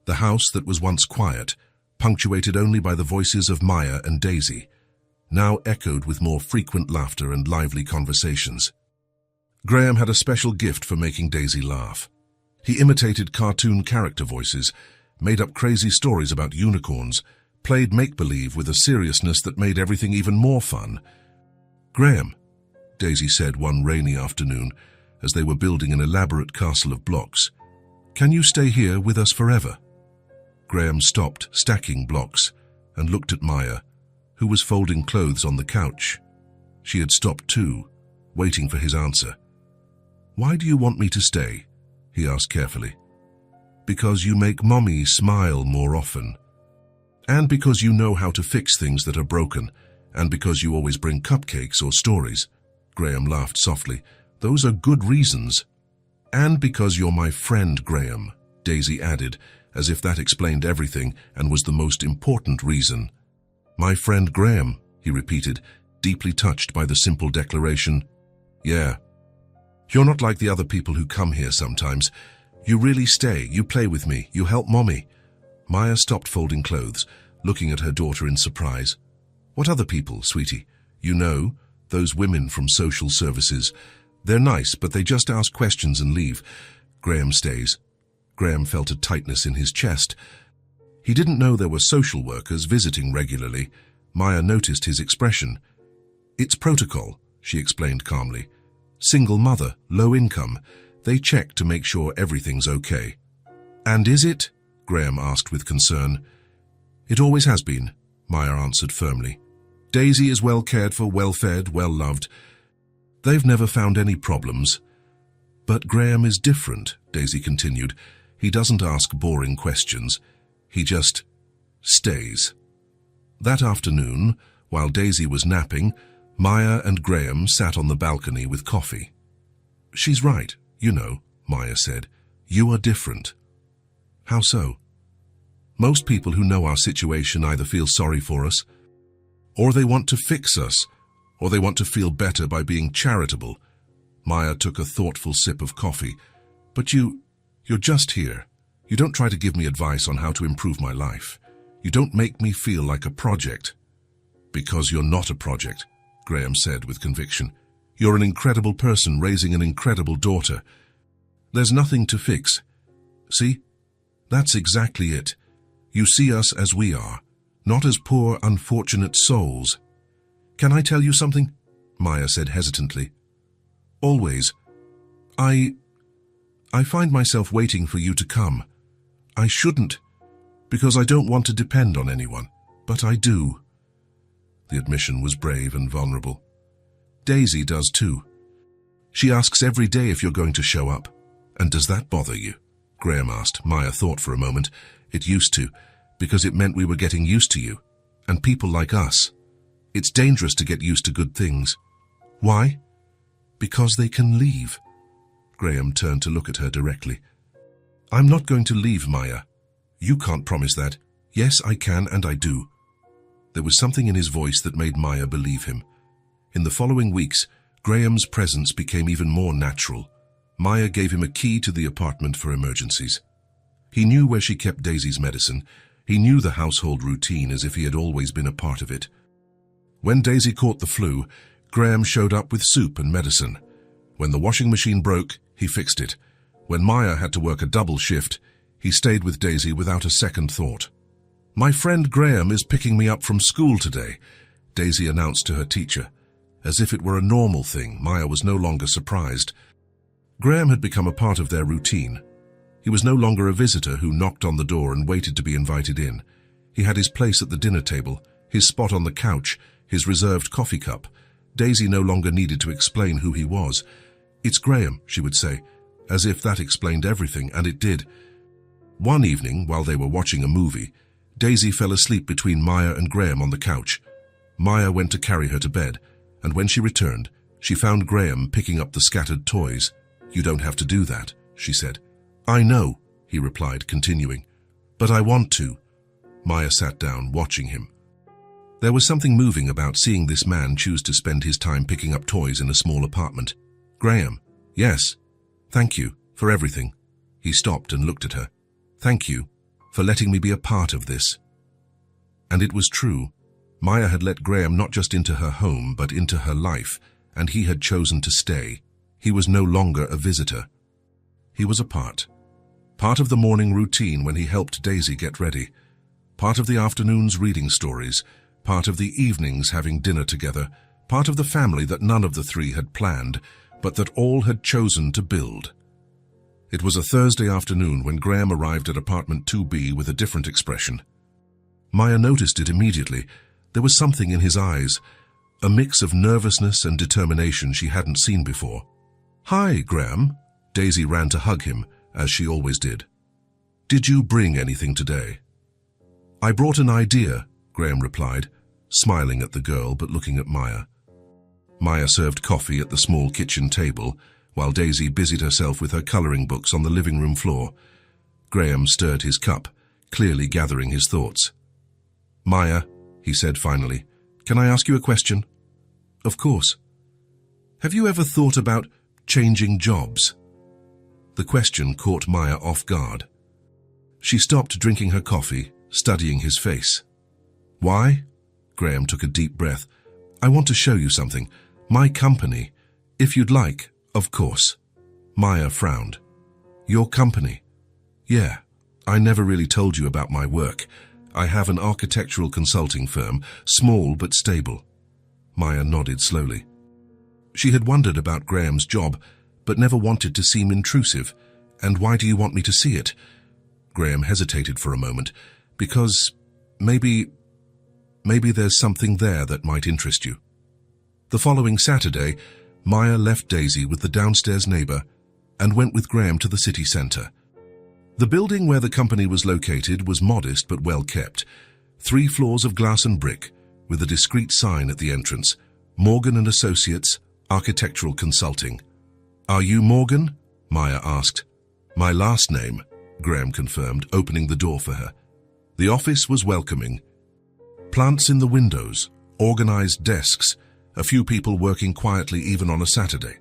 The house that was once quiet, punctuated only by the voices of Maya and Daisy, now echoed with more frequent laughter and lively conversations. Graham had a special gift for making Daisy laugh. He imitated cartoon character voices, made up crazy stories about unicorns, played make-believe with a seriousness that made everything even more fun. "Graham," Daisy said one rainy afternoon, as they were building an elaborate castle of blocks, "can you stay here with us forever?" Graham stopped stacking blocks and looked at Maya, who was folding clothes on the couch. She had stopped too, waiting for his answer. "Why do you want me to stay?" he asked carefully. "Because you make Mommy smile more often. And because you know how to fix things that are broken, And because you always bring cupcakes or stories. Graham laughed softly. Those are good reasons. And because you're my friend, Graham, Daisy added, as if that explained everything and was the most important reason. My friend Graham, he repeated, deeply touched by the simple declaration. Yeah. You're not like the other people who come here sometimes. You really stay, you play with me, you help Mommy. Maya stopped folding clothes, looking at her daughter in surprise. What other people, sweetie? You know, those women from social services. They're nice, but they just ask questions and leave. Graham stays. Graham felt a tightness in his chest. He didn't know there were social workers visiting regularly. Maya noticed his expression. It's protocol, she explained calmly. Single mother, low income. They check to make sure everything's okay. And is it? Graham asked with concern. It always has been, Maya answered firmly. Daisy is well cared for, well fed, well loved. They've never found any problems. But Graham is different, Daisy continued. He doesn't ask boring questions. He just stays. That afternoon, while Daisy was napping, Maya and Graham sat on the balcony with coffee. She's right, you know, Maya said. You are different. How so? Most people who know our situation either feel sorry for us, or they want to fix us, or they want to feel better by being charitable. Maya took a thoughtful sip of coffee. But you're just here. You don't try to give me advice on how to improve my life. You don't make me feel like a project. Because you're not a project, Graham said with conviction. You're an incredible person raising an incredible daughter. There's nothing to fix. See? That's exactly it. You see us as we are, not as poor, unfortunate souls. Can I tell you something? Maya said hesitantly. Always. I find myself waiting for you to come. I shouldn't, because I don't want to depend on anyone, but I do. The admission was brave and vulnerable. Daisy does too. She asks every day if you're going to show up. And does that bother you? Graham asked. Maya thought for a moment. It used to, because it meant we were getting used to you, and people like us. It's dangerous to get used to good things. Why? Because they can leave. Graham turned to look at her directly. I'm not going to leave, Maya. You can't promise that. Yes, I can, and I do. There was something in his voice that made Maya believe him. In the following weeks, Graham's presence became even more natural. Maya gave him a key to the apartment for emergencies. He knew where she kept Daisy's medicine. He knew the household routine as if he had always been a part of it. When Daisy caught the flu, Graham showed up with soup and medicine. When the washing machine broke, he fixed it. When Maya had to work a double shift, he stayed with Daisy without a second thought. My friend Graham is picking me up from school today, Daisy announced to her teacher. As if it were a normal thing, Maya was no longer surprised. Graham had become a part of their routine. He was no longer a visitor who knocked on the door and waited to be invited in. He had his place at the dinner table, his spot on the couch, his reserved coffee cup. Daisy no longer needed to explain who he was. It's Graham, she would say, as if that explained everything, and it did. One evening, while they were watching a movie, Daisy fell asleep between Maya and Graham on the couch. Maya went to carry her to bed, and when she returned, she found Graham picking up the scattered toys. You don't have to do that, she said. I know, he replied, continuing. But I want to. Maya sat down, watching him. There was something moving about seeing this man choose to spend his time picking up toys in a small apartment. Graham, yes. Thank you for everything. He stopped and looked at her. Thank you for letting me be a part of this. And it was true. Maya had let Graham not just into her home, but into her life, and he had chosen to stay. He was no longer a visitor. He was a part of the morning routine when he helped Daisy get ready, part of the afternoon's reading stories, part of the evenings having dinner together, part of the family that none of the three had planned, but that all had chosen to build. It was a Thursday afternoon when Graham arrived at apartment 2B with a different expression. Maya noticed it immediately. There was something in his eyes, a mix of nervousness and determination she hadn't seen before. Hi, Graham. Daisy ran to hug him, as she always did. Did you bring anything today? I brought an idea, Graham replied. smiling at the girl but looking at Maya. Maya served coffee at the small kitchen table, while Daisy busied herself with her coloring books on the living room floor. Graham stirred his cup, clearly gathering his thoughts. "Maya," he said finally, "can I ask you a question?" "Of course." "Have you ever thought about changing jobs?" The question caught Maya off guard. She stopped drinking her coffee, studying his face. "Why?" Graham took a deep breath. "I want to show you something. My company. If you'd like, of course." Maya frowned. "Your company?" "Yeah. I never really told you about my work. I have an architectural consulting firm, small but stable." Maya nodded slowly. She had wondered about Graham's job, but never wanted to seem intrusive. "And why do you want me to see it?" Graham hesitated for a moment. "Because maybe there's something there that might interest you." The following Saturday, Maya left Daisy with the downstairs neighbor and went with Graham to the city center. The building where the company was located was modest but well kept. 3 floors of glass and brick, with a discreet sign at the entrance, "Morgan & Associates, Architectural Consulting." "Are you Morgan?" Maya asked. "My last name," Graham confirmed, opening the door for her. The office was welcoming. Plants in the windows, organized desks, a few people working quietly even on a Saturday.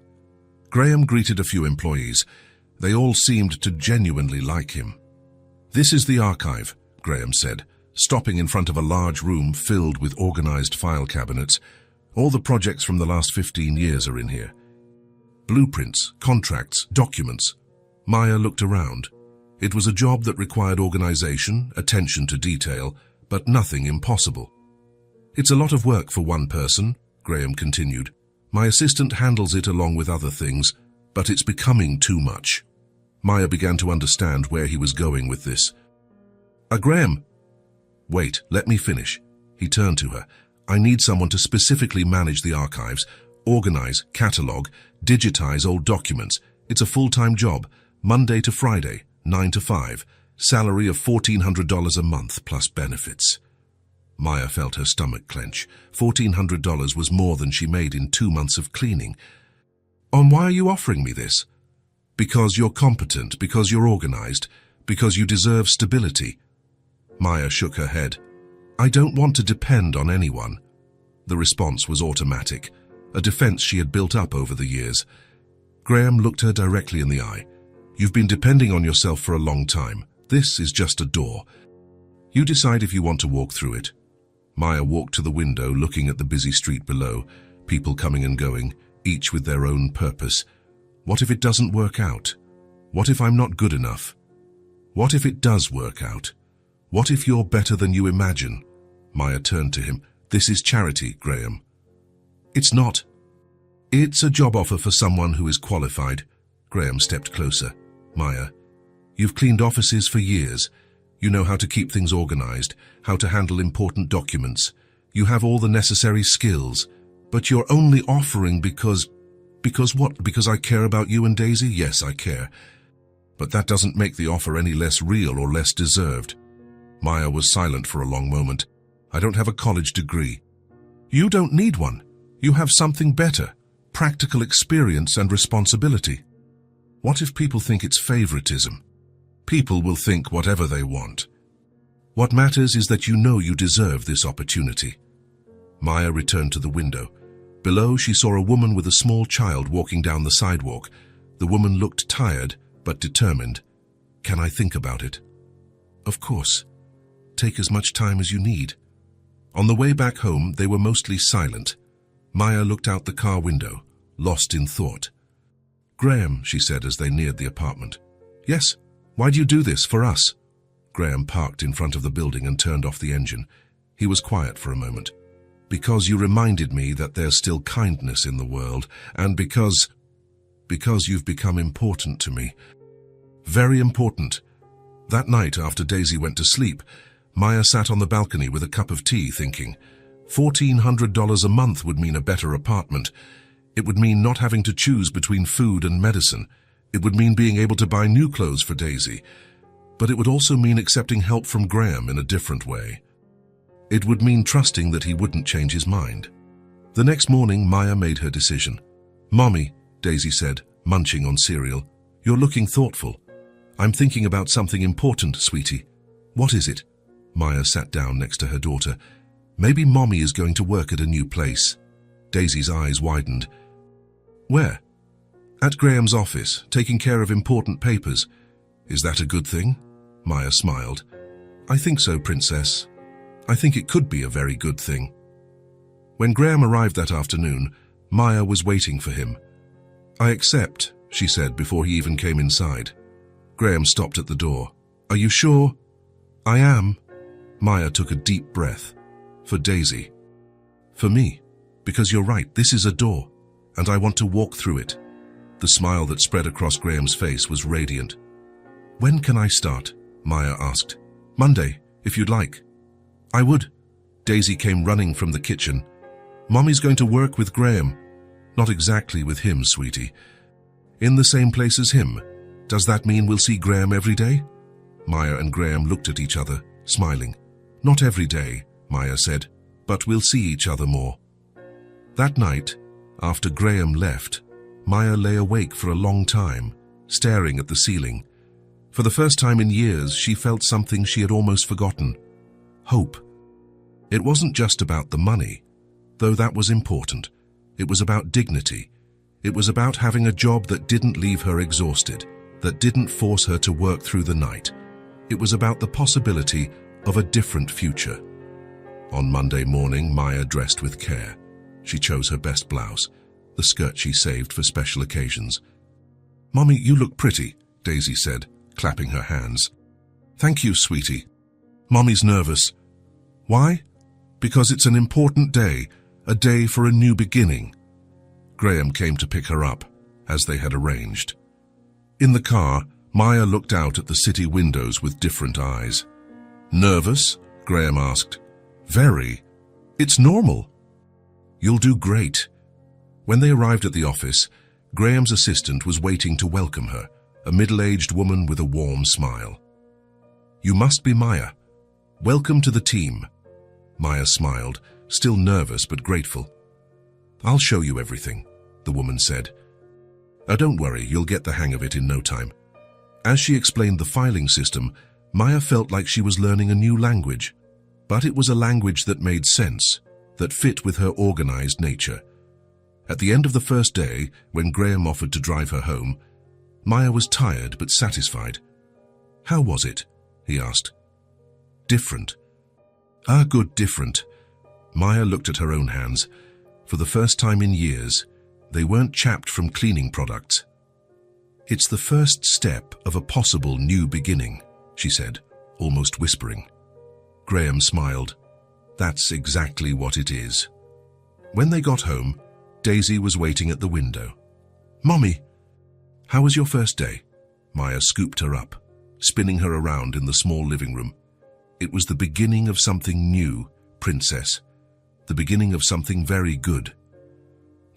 Graham greeted a few employees. They all seemed to genuinely like him. "This is the archive," Graham said, stopping in front of a large room filled with organized file cabinets. "All the projects from the last 15 years are in here. Blueprints, contracts, documents." Maya looked around. It was a job that required organization, attention to detail, but nothing impossible. "It's a lot of work for one person," Graham continued. "My assistant handles it along with other things, but it's becoming too much." Maya began to understand where he was going with this. Graham." "Wait, let me finish." He turned to her. "I need someone to specifically manage the archives, organize, catalog, digitize old documents. It's a full-time job, Monday to Friday, 9 to 5, salary of $1,400 a month plus benefits." Maya felt her stomach clench. $1,400 was more than she made in 2 months of cleaning. "And why are you offering me this?" "Because you're competent, because you're organized, because you deserve stability." Maya shook her head. "I don't want to depend on anyone." The response was automatic, a defense she had built up over the years. Graham looked her directly in the eye. "You've been depending on yourself for a long time. This is just a door. You decide if you want to walk through it." Maya walked to the window, looking at the busy street below, people coming and going, each with their own purpose. What if it doesn't work out? What if I'm not good enough? What if it does work out? What if you're better than you imagine? Maya turned to him. "This is charity, Graham." "It's not. It's a job offer for someone who is qualified." Graham stepped closer. "Maya, you've cleaned offices for years. You know how to keep things organized, how to handle important documents. You have all the necessary skills, but you're only offering because what? Because I care about you and Daisy? Yes, I care. But that doesn't make the offer any less real or less deserved." Maya was silent for a long moment. "I don't have a college degree." "You don't need one. You have something better, practical experience and responsibility." "What if people think it's favoritism?" "People will think whatever they want. What matters is that you know you deserve this opportunity." Maya returned to the window. Below, she saw a woman with a small child walking down the sidewalk. The woman looked tired, but determined. "Can I think about it?" "Of course. Take as much time as you need." On the way back home, they were mostly silent. Maya looked out the car window, lost in thought. "Graham," she said as they neared the apartment. "Yes? Why do you do this for us?" Graham parked in front of the building and turned off the engine. He was quiet for a moment. "Because you reminded me that there's still kindness in the world, and because you've become important to me. Very important." That night, after Daisy went to sleep, Maya sat on the balcony with a cup of tea thinking, $1,400 a month would mean a better apartment. It would mean not having to choose between food and medicine. It would mean being able to buy new clothes for Daisy. But it would also mean accepting help from Graham in a different way. It would mean trusting that he wouldn't change his mind. The next morning, Maya made her decision. "Mommy," Daisy said, munching on cereal, "you're looking thoughtful." "I'm thinking about something important, sweetie." "What is it?" Maya sat down next to her daughter. "Maybe Mommy is going to work at a new place." Daisy's eyes widened. "Where?" "At Graham's office, taking care of important papers." "Is that a good thing?" Maya smiled. "I think so, Princess. I think it could be a very good thing." When Graham arrived that afternoon, Maya was waiting for him. "I accept," she said before he even came inside. Graham stopped at the door. "Are you sure?" "I am." Maya took a deep breath. "For Daisy." "For me. Because you're right, this is a door, and I want to walk through it." The smile that spread across Graham's face was radiant. "When can I start?" Maya asked. "Monday, if you'd like." "I would." Daisy came running from the kitchen. "Mommy's going to work with Graham." "Not exactly with him, sweetie." "In the same place as him. Does that mean we'll see Graham every day?" Maya and Graham looked at each other, smiling. "Not every day," Maya said, "but we'll see each other more." That night, after Graham left, Maya lay awake for a long time, staring at the ceiling. For the first time in years, she felt something she had almost forgotten. Hope. It wasn't just about the money, though that was important. It was about dignity. It was about having a job that didn't leave her exhausted, that didn't force her to work through the night. It was about the possibility of a different future. On Monday morning, Maya dressed with care. She chose her best blouse, the skirt she saved for special occasions. "Mommy, you look pretty," Daisy said, clapping her hands. "Thank you, sweetie." "Mommy's nervous." "Why?" "Because it's an important day, a day for a new beginning." Graham came to pick her up, as they had arranged. In the car, Maya looked out at the city windows with different eyes. "Nervous?" Graham asked. "Very. It's normal." "You'll do great." When they arrived at the office, Graham's assistant was waiting to welcome her, a middle-aged woman with a warm smile. "You must be Maya. Welcome to the team." Maya smiled, still nervous but grateful. "I'll show you everything," the woman said. Don't worry, you'll get the hang of it in no time." As she explained the filing system, Maya felt like she was learning a new language. But it was a language that made sense, that fit with her organized nature. At the end of the first day, when Graham offered to drive her home, Maya was tired but satisfied. "How was it?" he asked. "Different." "Ah, good, different." Maya looked at her own hands. For the first time in years, they weren't chapped from cleaning products. "It's the first step of a possible new beginning," she said, almost whispering. Graham smiled. "That's exactly what it is." When they got home, Daisy was waiting at the window. "Mommy, how was your first day?" Maya scooped her up, spinning her around in the small living room. "It was the beginning of something new, Princess. The beginning of something very good."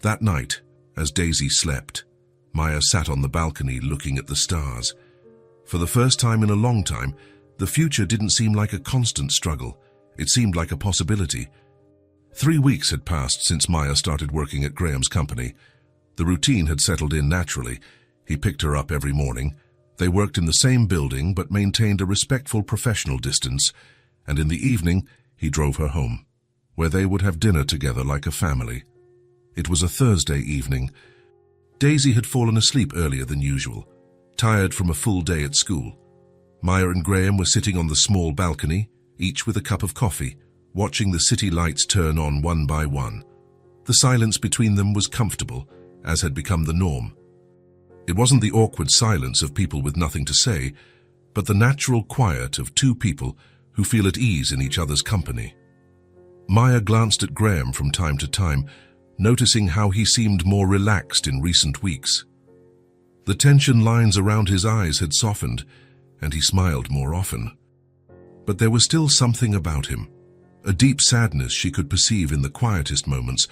That night, as Daisy slept, Maya sat on the balcony looking at the stars. For the first time in a long time, the future didn't seem like a constant struggle. It seemed like a possibility. 3 weeks had passed since Maya started working at Graham's company. The routine had settled in naturally. He picked her up every morning. They worked in the same building but maintained a respectful professional distance, and in the evening he drove her home, where they would have dinner together like a family. It was a Thursday evening. Daisy had fallen asleep earlier than usual, tired from a full day at school. Maya and Graham were sitting on the small balcony, each with a cup of coffee, watching the city lights turn on one by one. The silence between them was comfortable, as had become the norm. It wasn't the awkward silence of people with nothing to say, but the natural quiet of two people who feel at ease in each other's company. Maya glanced at Graham from time to time, noticing how he seemed more relaxed in recent weeks. The tension lines around his eyes had softened, and he smiled more often. But there was still something about him, a deep sadness she could perceive in the quietest moments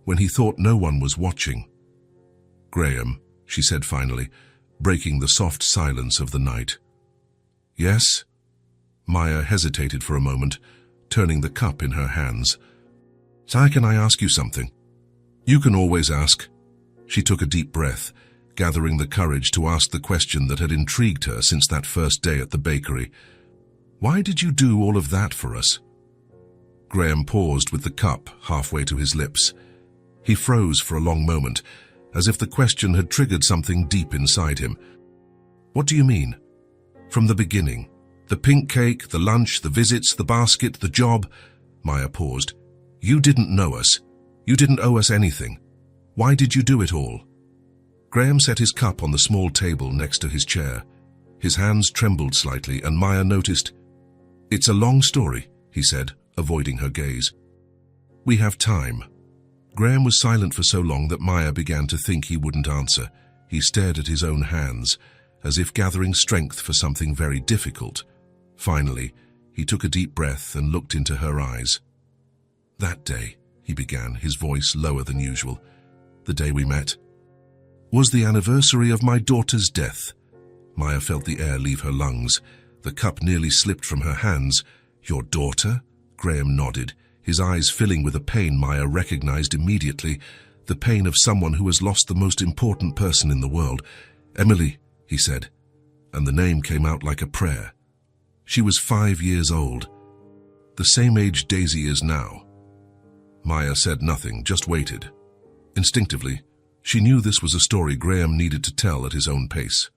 when he thought no one was watching. "Graham," she said finally, breaking the soft silence of the night. "Yes?" Maya hesitated for a moment, turning the cup in her hands. "Si, can I ask you something?" "You can always ask." She took a deep breath, gathering the courage to ask the question that had intrigued her since that first day at the bakery. "Why did you do all of that for us?" Graham paused with the cup halfway to his lips. He froze for a long moment, as if the question had triggered something deep inside him. "What do you mean?" "From the beginning. The pink cake, the lunch, the visits, the basket, the job." Maya paused. "You didn't know us. You didn't owe us anything. Why did you do it all?" Graham set his cup on the small table next to his chair. His hands trembled slightly, and Maya noticed. "It's a long story," he said, avoiding her gaze. "We have time." Graham was silent for so long that Maya began to think he wouldn't answer. He stared at his own hands, as if gathering strength for something very difficult. Finally, he took a deep breath and looked into her eyes. "That day," he began, his voice lower than usual, "the day we met, was the anniversary of my daughter's death." Maya felt the air leave her lungs. The cup nearly slipped from her hands. "Your daughter?" Graham nodded, his eyes filling with a pain Maya recognized immediately, the pain of someone who has lost the most important person in the world. "Emily," he said, and the name came out like a prayer. "She was 5 years old, the same age Daisy is now." Maya said nothing, just waited. Instinctively, she knew this was a story Graham needed to tell at his own pace.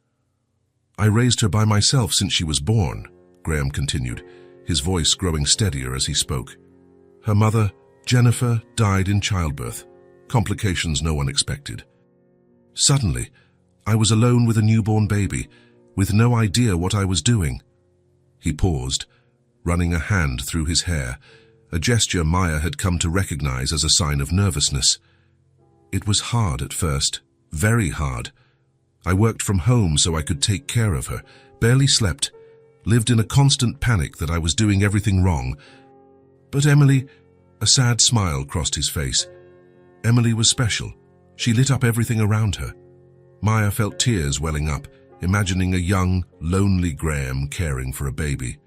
"I raised her by myself since she was born," Graham continued, his voice growing steadier as he spoke. "Her mother, Jennifer, died in childbirth, complications no one expected. Suddenly, I was alone with a newborn baby, with no idea what I was doing." He paused, running a hand through his hair, a gesture Maya had come to recognize as a sign of nervousness. "It was hard at first, very hard. I worked from home so I could take care of her, barely slept, lived in a constant panic that I was doing everything wrong. But Emily," a sad smile crossed his face, "Emily was special. She lit up everything around her." Maya felt tears welling up, imagining a young, lonely Graham caring for a baby.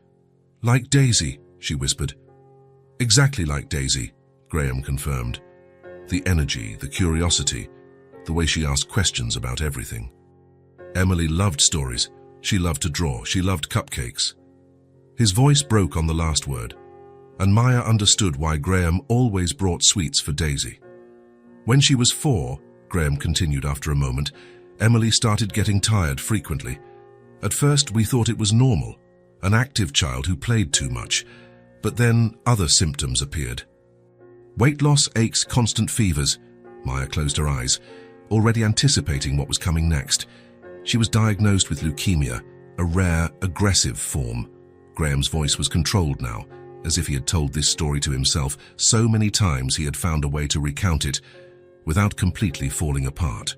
"Like Daisy," she whispered. "Exactly like Daisy," Graham confirmed. The energy, the curiosity, the way she asked questions about everything. Emily loved stories. She loved to draw. She loved cupcakes. His voice broke on the last word, and Maya understood why Graham always brought sweets for Daisy. "When she was 4, Graham continued after a moment, Emily started getting tired frequently. At first we thought it was normal, an active child who played too much, but then other symptoms appeared. Weight loss, aches, constant fevers." Maya closed her eyes, already anticipating what was coming next. She was diagnosed with leukemia, a rare, aggressive form. Graham's voice was controlled now, as if he had told this story to himself so many times he had found a way to recount it without completely falling apart.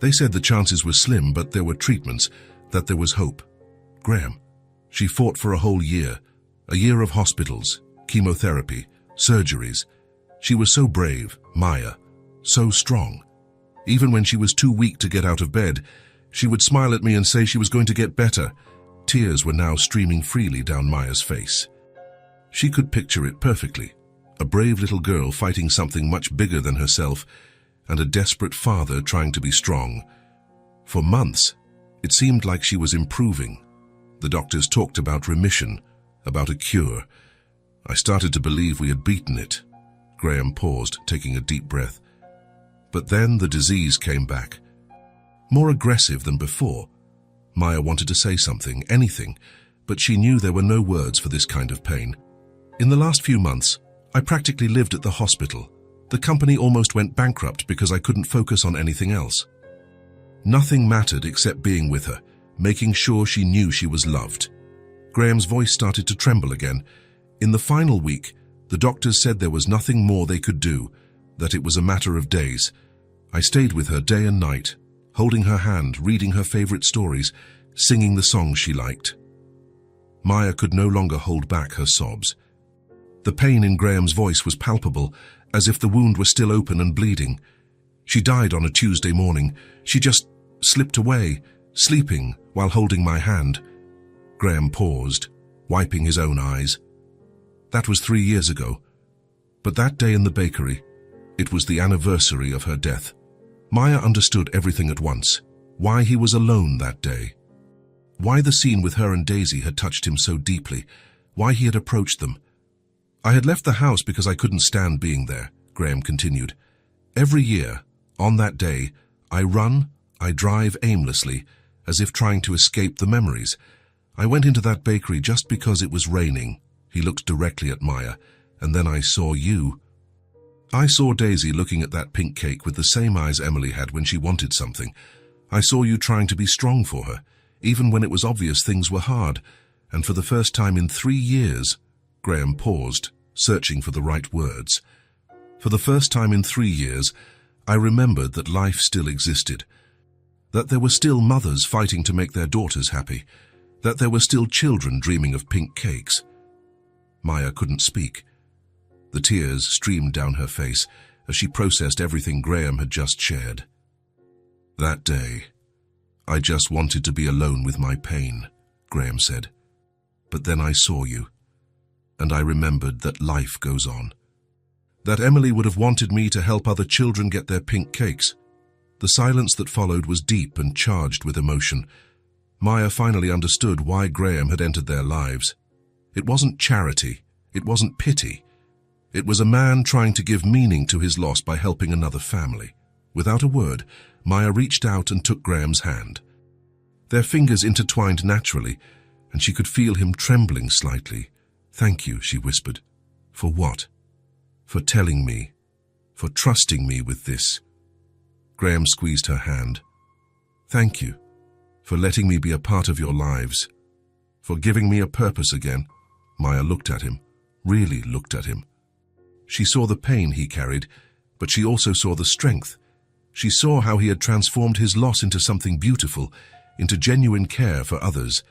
"They said the chances were slim, but there were treatments, that there was hope. Graham, she fought for a whole year, a year of hospitals, chemotherapy, surgeries. She was so brave, Maya, so strong. Even when she was too weak to get out of bed, she would smile at me and say she was going to get better." Tears were now streaming freely down Maya's face. She could picture it perfectly, a brave little girl fighting something much bigger than herself, and a desperate father trying to be strong. For months, it seemed like she was improving. The doctors talked about remission, about a cure. I started to believe we had beaten it. Graham paused, taking a deep breath. But then the disease came back, more aggressive than before. Maya wanted to say something, anything, but she knew there were no words for this kind of pain. "In the last few months, I practically lived at the hospital. The company almost went bankrupt because I couldn't focus on anything else. Nothing mattered except being with her, making sure she knew she was loved." Graham's voice started to tremble again. "In the final week, the doctors said there was nothing more they could do, that it was a matter of days. I stayed with her day and night, holding her hand, reading her favorite stories, singing the songs she liked." Maya could no longer hold back her sobs. The pain in Graham's voice was palpable, as if the wound were still open and bleeding. "She died on a Tuesday morning. She just slipped away, sleeping while holding my hand." Graham paused, wiping his own eyes. That was 3 years ago. But that day in the bakery, it was the anniversary of her death. Maya understood everything at once. Why he was alone that day. Why the scene with her and Daisy had touched him so deeply. Why he had approached them. I had left the house because I couldn't stand being there, Graham continued. Every year, on that day, I drive aimlessly, as if trying to escape the memories. I went into that bakery just because it was raining. He looked directly at Maya, and then I saw you. I saw Daisy looking at that pink cake with the same eyes Emily had when she wanted something. I saw you trying to be strong for her, even when it was obvious things were hard. And for the first time in 3 years, Graham paused, searching for the right words. For the first time in 3 years, I remembered that life still existed. That there were still mothers fighting to make their daughters happy. That there were still children dreaming of pink cakes. Maya couldn't speak. The tears streamed down her face as she processed everything Graham had just shared. That day, I just wanted to be alone with my pain, Graham said. But then I saw you, and I remembered that life goes on. That Emily would have wanted me to help other children get their pink cakes. The silence that followed was deep and charged with emotion. Maya finally understood why Graham had entered their lives. It wasn't charity. It wasn't pity. It was a man trying to give meaning to his loss by helping another family. Without a word, Maya reached out and took Graham's hand. Their fingers intertwined naturally, and she could feel him trembling slightly. "Thank you," she whispered. "For what?" "For telling me. For trusting me with this." Graham squeezed her hand. "Thank you. For letting me be a part of your lives. For giving me a purpose again." Maya looked at him, really looked at him. She saw the pain he carried, but she also saw the strength. She saw how he had transformed his loss into something beautiful, into genuine care for others.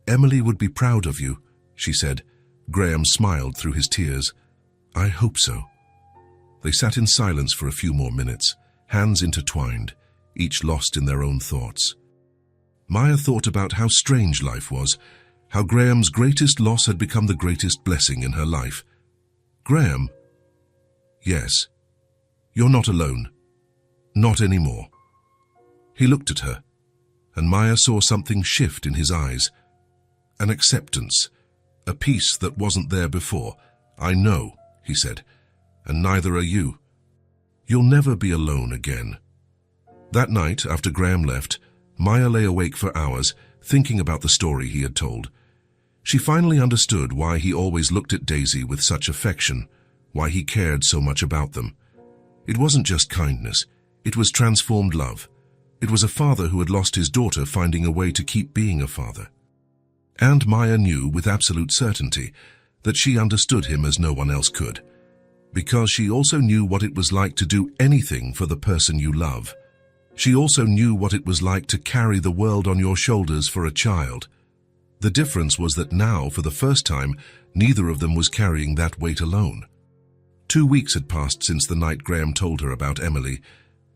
"Emily would be proud of you," she said. Graham smiled through his tears. "I hope so." They sat in silence for a few more minutes, hands intertwined, each lost in their own thoughts. Maya thought about how strange life was, how Graham's greatest loss had become the greatest blessing in her life. "Graham?" "Yes. You're not alone. Not anymore." He looked at her, and Maya saw something shift in his eyes. An acceptance, a peace that wasn't there before. "I know," he said, "and neither are you. You'll never be alone again." That night, after Graham left, Maya lay awake for hours, thinking about the story he had told. She finally understood why he always looked at Daisy with such affection, why he cared so much about them. It wasn't just kindness, it was transformed love. It was a father who had lost his daughter finding a way to keep being a father. And Maya knew with absolute certainty that she understood him as no one else could, because she also knew what it was like to do anything for the person you love. She also knew what it was like to carry the world on your shoulders for a child. The difference was that now, for the first time, neither of them was carrying that weight alone. 2 weeks had passed since the night Graham told her about Emily.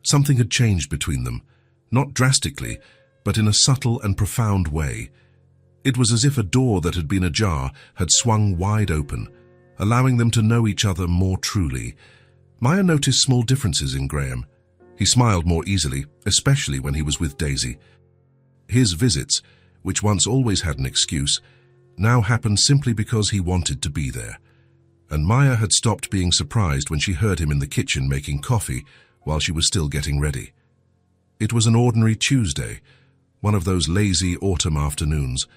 Something had changed between them, not drastically, but in a subtle and profound way. It was as if a door that had been ajar had swung wide open, allowing them to know each other more truly. Maya noticed small differences in Graham. He smiled more easily, especially when he was with Daisy. His visits, which once always had an excuse, now happened simply because he wanted to be there. And Maya had stopped being surprised when she heard him in the kitchen making coffee while she was still getting ready. It was an ordinary Tuesday, one of those lazy autumn afternoons.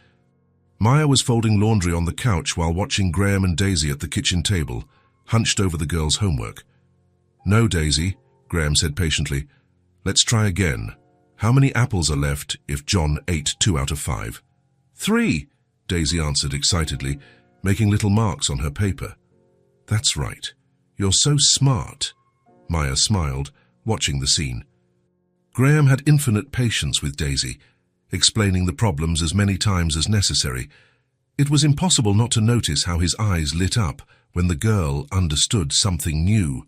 Maya was folding laundry on the couch while watching Graham and Daisy at the kitchen table, hunched over the girls' homework. "No, Daisy," Graham said patiently. "Let's try again. How many apples are left if John ate 2 out of 5? 3, Daisy answered excitedly, making little marks on her paper. "That's right. You're so smart." Maya smiled, watching the scene. Graham had infinite patience with Daisy, explaining the problems as many times as necessary. It was impossible not to notice how his eyes lit up when the girl understood something new.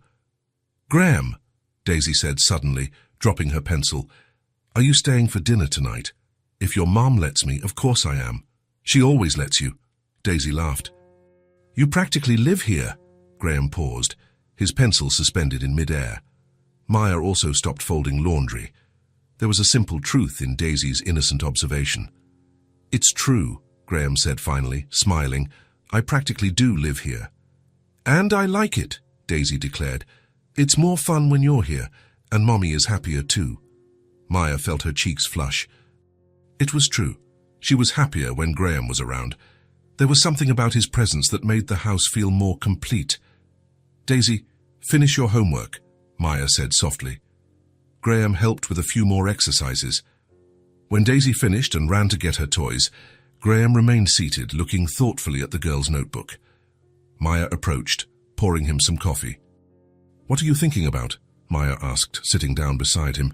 "Graham," Daisy said suddenly, dropping her pencil, "are you staying for dinner tonight? If your mom lets me, of course I am. She always lets you." Daisy laughed. You practically live here. Graham paused, his pencil suspended in mid-air. Maya also stopped folding laundry. There was a simple truth in Daisy's innocent observation. It's true, Graham said finally, smiling. I practically do live here. And I like it, Daisy declared. It's more fun when you're here, and Mommy is happier too. Maya felt her cheeks flush. It was true. She was happier when Graham was around. There was something about his presence that made the house feel more complete. Daisy, finish your homework, Maya said softly. Graham helped with a few more exercises. When Daisy finished and ran to get her toys, Graham remained seated, looking thoughtfully at the girl's notebook. Maya approached, pouring him some coffee. What are you thinking about? Maya asked, sitting down beside him.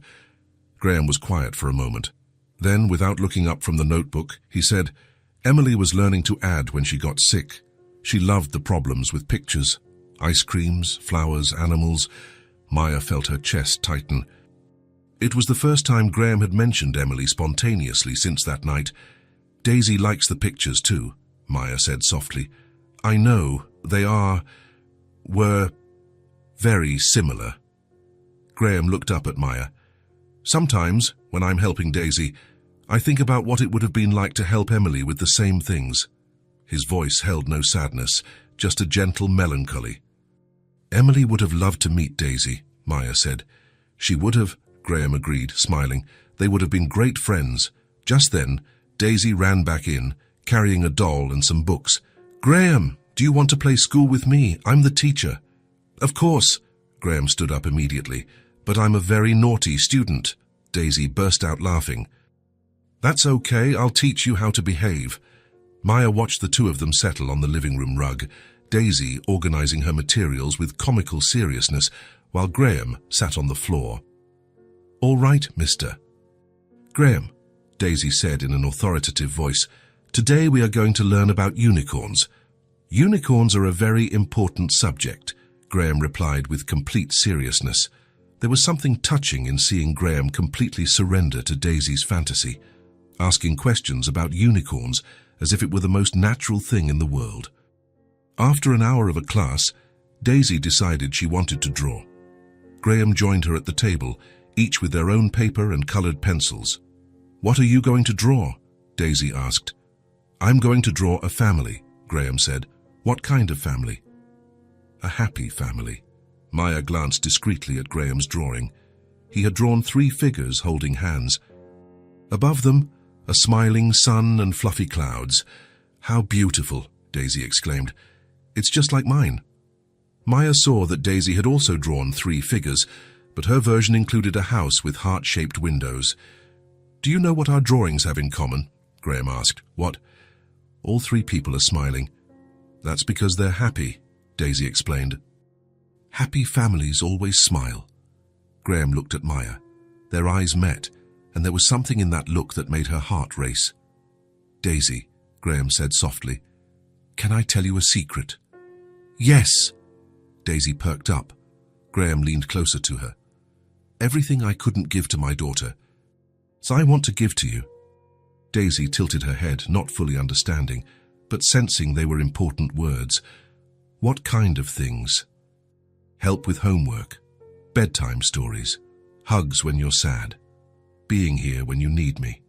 Graham was quiet for a moment. Then, without looking up from the notebook, he said, Emily was learning to add when she got sick. She loved the problems with pictures. Ice creams, flowers, animals. Maya felt her chest tighten. It was the first time Graham had mentioned Emily spontaneously since that night. Daisy likes the pictures too, Maya said softly. I know, were very similar. Graham looked up at Maya. Sometimes, when I'm helping Daisy, I think about what it would have been like to help Emily with the same things. His voice held no sadness, just a gentle melancholy. Emily would have loved to meet Daisy, Maya said. She would have, Graham agreed, smiling. They would have been great friends. Just then, Daisy ran back in, carrying a doll and some books. Graham, do you want to play school with me? I'm the teacher. Of course. Graham stood up immediately. But I'm a very naughty student. Daisy burst out laughing. That's okay, I'll teach you how to behave. Maya watched the two of them settle on the living room rug, Daisy organizing her materials with comical seriousness, while Graham sat on the floor. All right, mister. Graham, Daisy said in an authoritative voice, today we are going to learn about unicorns. Unicorns are a very important subject, Graham replied with complete seriousness. There was something touching in seeing Graham completely surrender to Daisy's fantasy, asking questions about unicorns as if it were the most natural thing in the world. After an hour of a class, Daisy decided she wanted to draw. Graham joined her at the table, each with their own paper and colored pencils. What are you going to draw? Daisy asked. I'm going to draw a family, Graham said. What kind of family? A happy family. Maya glanced discreetly at Graham's drawing. He had drawn 3 figures holding hands. Above them, a smiling sun and fluffy clouds. How beautiful, Daisy exclaimed. It's just like mine. Maya saw that Daisy had also drawn 3 figures, but her version included a house with heart-shaped windows. Do you know what our drawings have in common? Graham asked. What? All 3 people are smiling. That's because they're happy, Daisy explained. Happy families always smile. Graham looked at Maya. Their eyes met, and there was something in that look that made her heart race. Daisy, Graham said softly, can I tell you a secret? Yes. Daisy perked up. Graham leaned closer to her. Everything I couldn't give to my daughter, so I want to give to you. Daisy tilted her head, not fully understanding, but sensing they were important words. What kind of things? Help with homework, bedtime stories, hugs when you're sad, being here when you need me.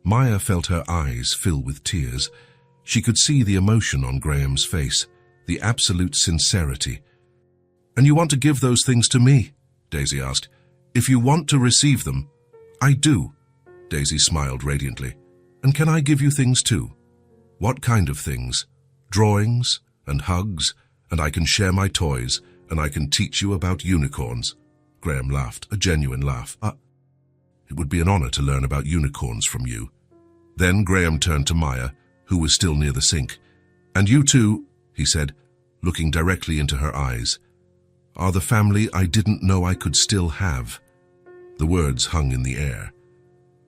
Maya felt her eyes fill with tears. She could see the emotion on Graham's face, the absolute sincerity. And you want to give those things to me? Daisy asked. If you want to receive them, I do. Daisy smiled radiantly. And can I give you things too? What kind of things? Drawings and hugs, and I can share my toys, and I can teach you about unicorns. Graham laughed, a genuine laugh. It would be an honor to learn about unicorns from you. Then Graham turned to Maya, who was still near the sink. And you too, he said, looking directly into her eyes, are the family I didn't know I could still have. The words hung in the air.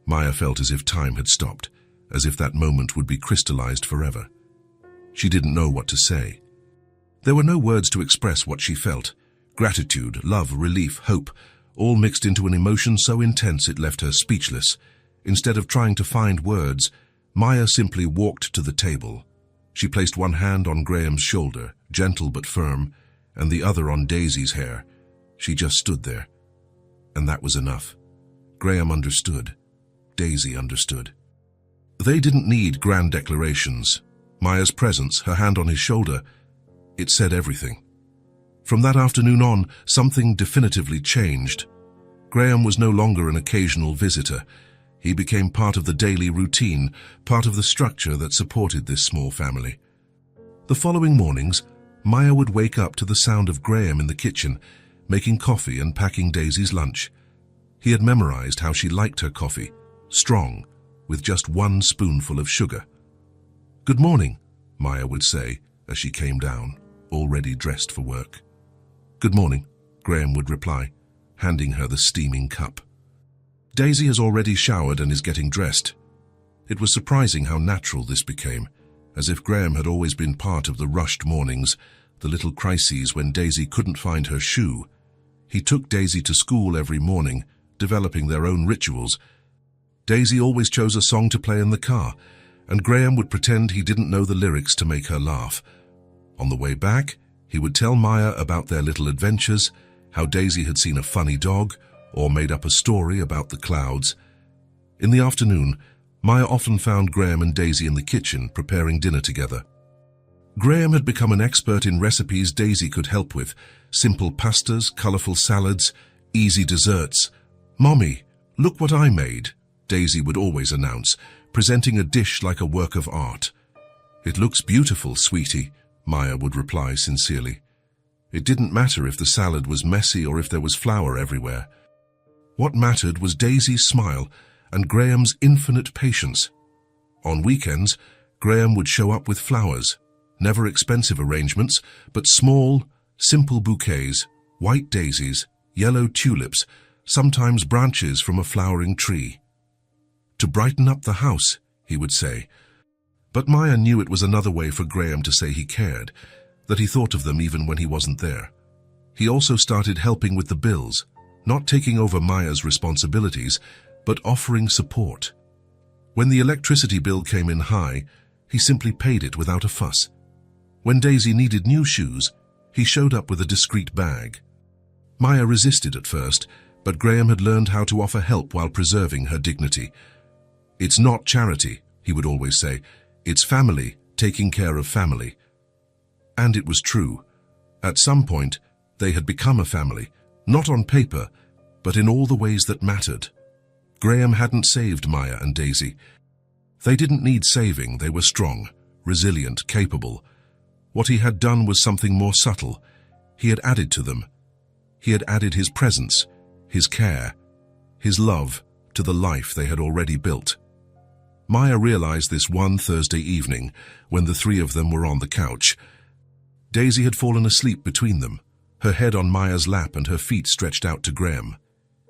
Maya felt as if time had stopped, as if that moment would be crystallized forever. She didn't know what to say. There were no words to express what she felt. Gratitude, love, relief, hope, all mixed into an emotion so intense it left her speechless. Instead of trying to find words, Maya simply walked to the table. She placed one hand on Graham's shoulder, gentle but firm, and the other on Daisy's hair. She just stood there. And that was enough. Graham understood. Daisy understood. They didn't need grand declarations. Maya's presence, her hand on his shoulder, it said everything. From that afternoon on, something definitively changed. Graham was no longer an occasional visitor. He became part of the daily routine, part of the structure that supported this small family. The following mornings, Maya would wake up to the sound of Graham in the kitchen, making coffee and packing Daisy's lunch. He had memorized how she liked her coffee, strong, with just 1 spoonful of sugar. "Good morning," Maya would say as she came down, already dressed for work. "Good morning," Graham would reply, handing her the steaming cup. Daisy has already showered and is getting dressed. It was surprising how natural this became, as if Graham had always been part of the rushed mornings, the little crises when Daisy couldn't find her shoe. He took Daisy to school every morning, developing their own rituals. Daisy always chose a song to play in the car, and Graham would pretend he didn't know the lyrics to make her laugh. On the way back, he would tell Maya about their little adventures, how Daisy had seen a funny dog, or made up a story about the clouds. In the afternoon, Maya often found Graham and Daisy in the kitchen preparing dinner together. Graham had become an expert in recipes Daisy could help with: simple pastas, colorful salads, easy desserts. "Mommy, look what I made," Daisy would always announce, presenting a dish like a work of art. "It looks beautiful, sweetie," Maya would reply sincerely. It didn't matter if the salad was messy or if there was flour everywhere. What mattered was Daisy's smile and Graham's infinite patience. On weekends, Graham would show up with flowers, never expensive arrangements, but small, simple bouquets, white daisies, yellow tulips, sometimes branches from a flowering tree. "To brighten up the house," he would say. But Maya knew it was another way for Graham to say he cared, that he thought of them even when he wasn't there. He also started helping with the bills, not taking over Maya's responsibilities, but offering support. When the electricity bill came in high, he simply paid it without a fuss. When Daisy needed new shoes, he showed up with a discreet bag. Maya resisted at first, but Graham had learned how to offer help while preserving her dignity. "It's not charity," he would always say. "It's family, taking care of family." And it was true. At some point, they had become a family, not on paper, but in all the ways that mattered. Graham hadn't saved Maya and Daisy. They didn't need saving. They were strong, resilient, capable. What he had done was something more subtle. He had added to them. He had added his presence, his care, his love to the life they had already built. Maya realized this one Thursday evening when the three of them were on the couch. Daisy had fallen asleep between them, her head on Maya's lap and her feet stretched out to Graham.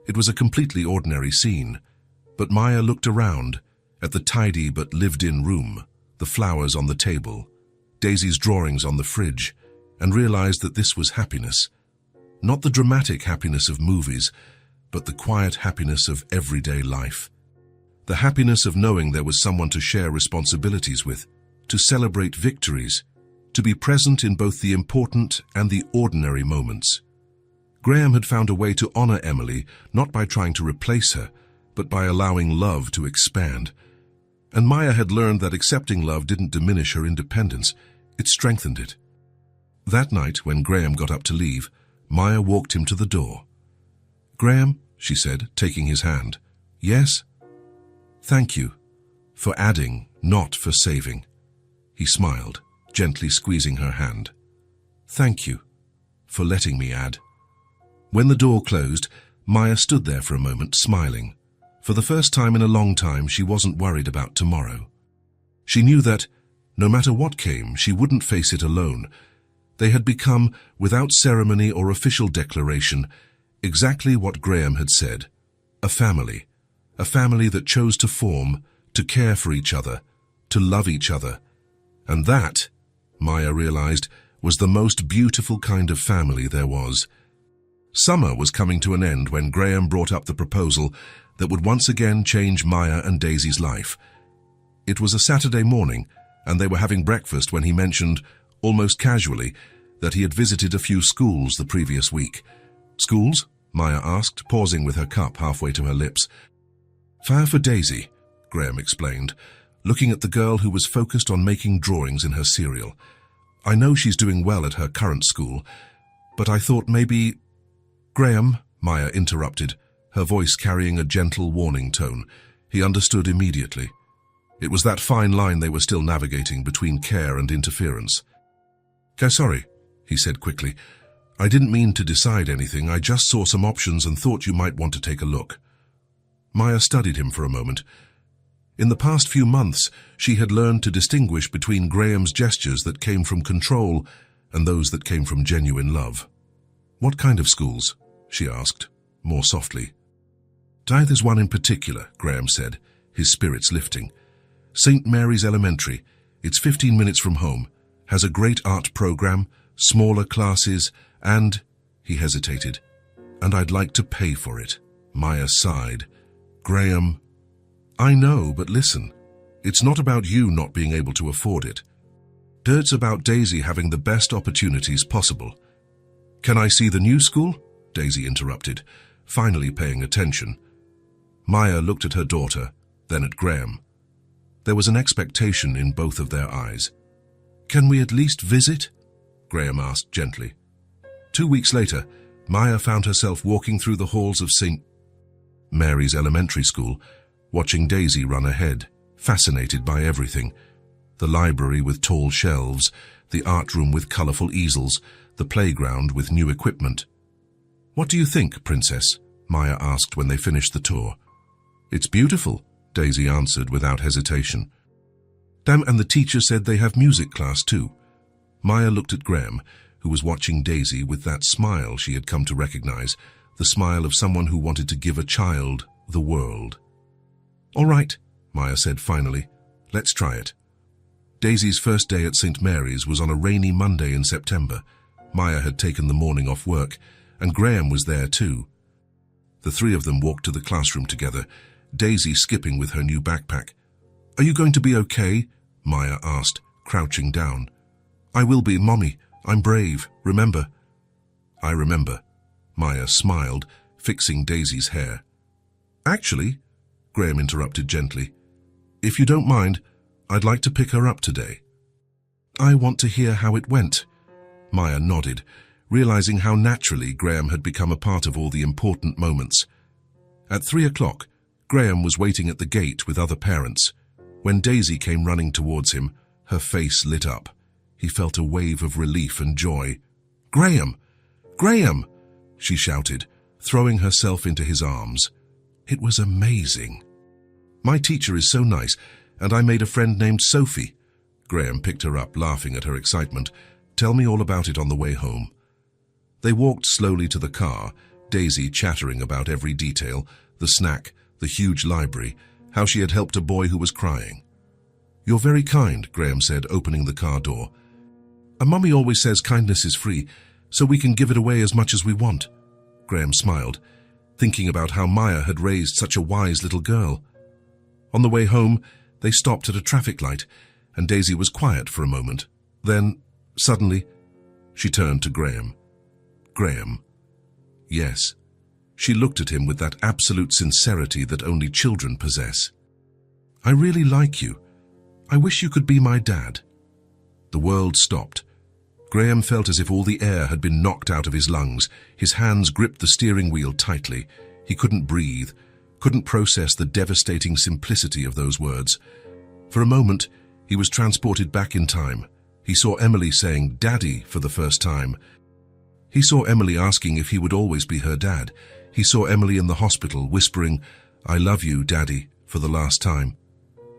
It was a completely ordinary scene, but Maya looked around at the tidy but lived-in room, the flowers on the table, Daisy's drawings on the fridge, and realized that this was happiness. Not the dramatic happiness of movies, but the quiet happiness of everyday life. The happiness of knowing there was someone to share responsibilities with, to celebrate victories, to be present in both the important and the ordinary moments. Graham had found a way to honor Emily, not by trying to replace her, but by allowing love to expand. And Maya had learned that accepting love didn't diminish her independence, it strengthened it. That night, when Graham got up to leave, Maya walked him to the door. "Graham," she said, taking his hand. "Yes?" "Thank you. For adding, not for saving." He smiled, gently squeezing her hand. "Thank you. For letting me add." When the door closed, Maya stood there for a moment, smiling. For the first time in a long time, she wasn't worried about tomorrow. She knew that, no matter what came, she wouldn't face it alone. They had become, without ceremony or official declaration, exactly what Graham had said: a family that chose to form, to care for each other, to love each other. And that, Maya realized, was the most beautiful kind of family there was. Summer was coming to an end when Graham brought up the proposal that would once again change Maya and Daisy's life. It was a Saturday morning, and they were having breakfast when he mentioned, almost casually, that he had visited a few schools the previous week. Schools? Maya asked, pausing with her cup halfway to her lips. Fair for Daisy, Graham explained, looking at the girl who was focused on making drawings in her cereal. I know she's doing well at her current school, but I thought maybe... Graham, Maya interrupted, her voice carrying a gentle warning tone. He understood immediately. It was that fine line they were still navigating between care and interference. Sorry, he said quickly. I didn't mean to decide anything. I just saw some options and thought you might want to take a look. Maya studied him for a moment. In the past few months, she had learned to distinguish between Graham's gestures that came from control and those that came from genuine love. What kind of schools? She asked, more softly. There's one in particular, Graham said, his spirits lifting. St. Mary's Elementary. It's 15 minutes from home. Has a great art program, smaller classes, and... He hesitated. And I'd like to pay for it. Maya sighed. Graham... I know, but listen. It's not about you not being able to afford it. It's about Daisy having the best opportunities possible. Can I see the new school? Daisy interrupted, finally paying attention. Maya looked at her daughter, then at Graham. There was an expectation in both of their eyes. Can we at least visit? Graham asked gently. 2 weeks later, Maya found herself walking through the halls of St. Mary's Elementary School, watching Daisy run ahead, fascinated by everything. The library with tall shelves, the art room with colorful easels, the playground with new equipment. What do you think, Princess? Maya asked when they finished the tour. It's beautiful, Daisy answered without hesitation. And the teacher said they have music class too. Maya looked at Graham, who was watching Daisy with that smile she had come to recognize, the smile of someone who wanted to give a child the world. All right, Maya said finally. Let's try it. Daisy's first day at St. Mary's was on a rainy Monday in September. Maya had taken the morning off work, and Graham was there too. The three of them walked to the classroom together, Daisy skipping with her new backpack. Are you going to be okay? Maya asked, crouching down. I will be, Mommy. I'm brave, remember? I remember. Maya smiled, fixing Daisy's hair. Actually, Graham interrupted gently, if you don't mind, I'd like to pick her up today. I want to hear how it went. Maya nodded, realizing how naturally Graham had become a part of all the important moments. At 3 o'clock, Graham was waiting at the gate with other parents. When Daisy came running towards him, her face lit up. He felt a wave of relief and joy. Graham! Graham! She shouted, throwing herself into his arms. It was amazing. My teacher is so nice, and I made a friend named Sophie. Graham picked her up, laughing at her excitement. Tell me all about it on the way home. They walked slowly to the car, Daisy chattering about every detail, the snack, the huge library, how she had helped a boy who was crying. You're very kind, Graham said, opening the car door. A mummy always says kindness is free, so we can give it away as much as we want. Graham smiled, thinking about how Maya had raised such a wise little girl. On the way home, they stopped at a traffic light, and Daisy was quiet for a moment. Then, suddenly, she turned to Graham. Graham. Yes. She looked at him with that absolute sincerity that only children possess. I really like you. I wish you could be my dad. The world stopped. Graham felt as if all the air had been knocked out of his lungs. His hands gripped the steering wheel tightly. He couldn't breathe, couldn't process the devastating simplicity of those words. For a moment, he was transported back in time. He saw Emily saying, Daddy, for the first time. He saw Emily asking if he would always be her dad. He saw Emily in the hospital whispering, I love you, Daddy, for the last time.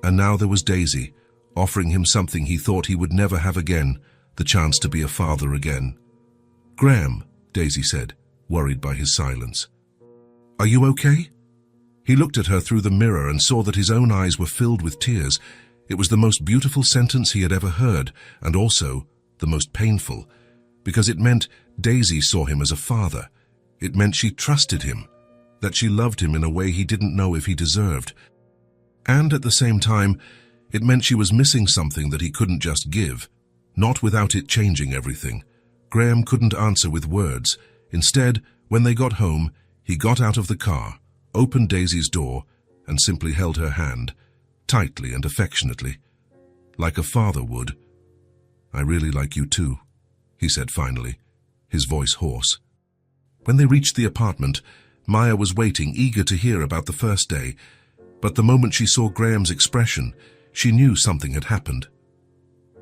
And now there was Daisy, offering him something he thought he would never have again, the chance to be a father again. Graham, Daisy said, worried by his silence. Are you okay? He looked at her through the mirror and saw that his own eyes were filled with tears. It was the most beautiful sentence he had ever heard, and also the most painful, because it meant Daisy saw him as a father. It meant she trusted him, that she loved him in a way he didn't know if he deserved. And at the same time, It meant she was missing something that he couldn't just give, not without it changing everything. Graham couldn't answer with words. Instead, when they got home, he got out of the car, opened Daisy's door, and simply held her hand, tightly and affectionately, like a father would. "I really like you too," he said finally, his voice hoarse. When they reached the apartment, Maya was waiting, eager to hear about the first day, but the moment she saw Graham's expression, she knew something had happened.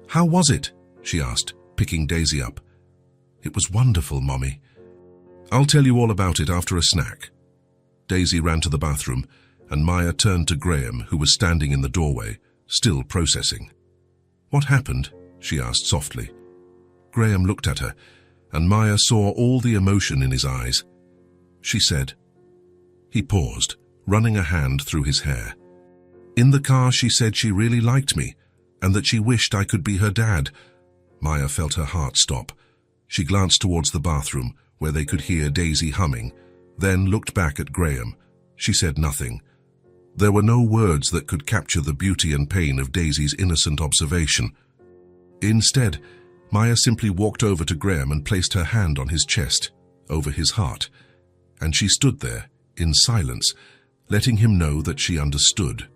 "How was it?" she asked, picking Daisy up. "It was wonderful, Mommy. I'll tell you all about it after a snack." Daisy ran to the bathroom, and Maya turned to Graham, who was standing in the doorway, still processing. "What happened?" she asked softly. Graham looked at her, and Maya saw all the emotion in his eyes. She said. He paused, running a hand through his hair. "In the car she said she really liked me, and that she wished I could be her dad." Maya felt her heart stop. She glanced towards the bathroom, where they could hear Daisy humming, then looked back at Graham. She said nothing. There were no words that could capture the beauty and pain of Daisy's innocent observation. Instead, Maya simply walked over to Graham and placed her hand on his chest, over his heart, and she stood there, in silence, letting him know that she understood.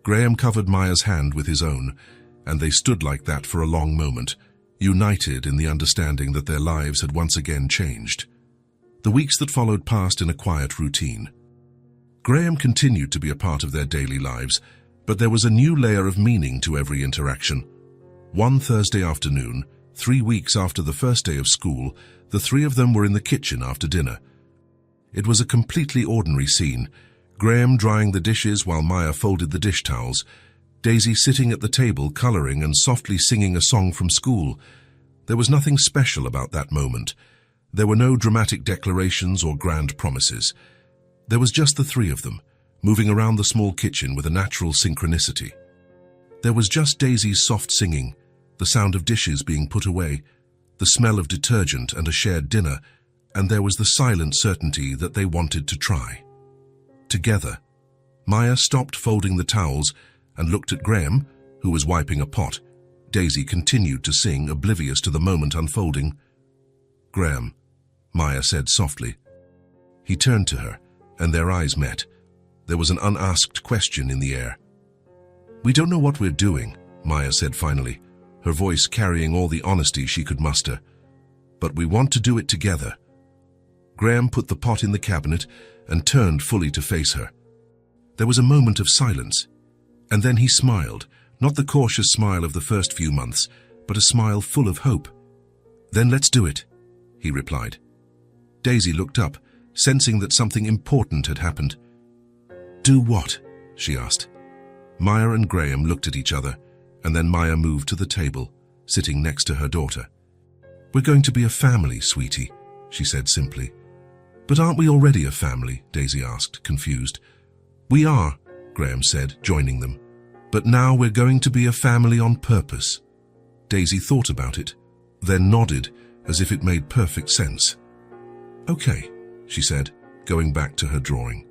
Graham covered Maya's hand with his own, and they stood like that for a long moment, united in the understanding that their lives had once again changed. The weeks that followed passed in a quiet routine. Graham continued to be a part of their daily lives, but there was a new layer of meaning to every interaction. One Thursday afternoon, 3 weeks after the first day of school, the three of them were in the kitchen after dinner. It was a completely ordinary scene, Graham drying the dishes while Maya folded the dish towels, Daisy sitting at the table coloring and softly singing a song from school. There was nothing special about that moment. There were no dramatic declarations or grand promises. There was just the three of them, moving around the small kitchen with a natural synchronicity. There was just Daisy's soft singing, the sound of dishes being put away, the smell of detergent and a shared dinner, and there was the silent certainty that they wanted to try. Together, Maya stopped folding the towels and looked at Graham, who was wiping a pot. Daisy continued to sing, oblivious to the moment unfolding. "Graham," Maya said softly. He turned to her, and their eyes met. There was an unasked question in the air. "We don't know what we're doing," Maya said finally, her voice carrying all the honesty she could muster. "But we want to do it together." Graham put the pot in the cabinet and turned fully to face her. There was a moment of silence, and then he smiled, not the cautious smile of the first few months, but a smile full of hope. "Then let's do it," he replied. Daisy looked up, sensing that something important had happened. "Do what?" she asked. Maya and Graham looked at each other, and then Maya moved to the table, sitting next to her daughter. "We're going to be a family, sweetie," she said simply. "But aren't we already a family?" Daisy asked, confused. "We are," Graham said, joining them. "But now we're going to be a family on purpose." Daisy thought about it, then nodded as if it made perfect sense. "Okay," she said, going back to her drawing.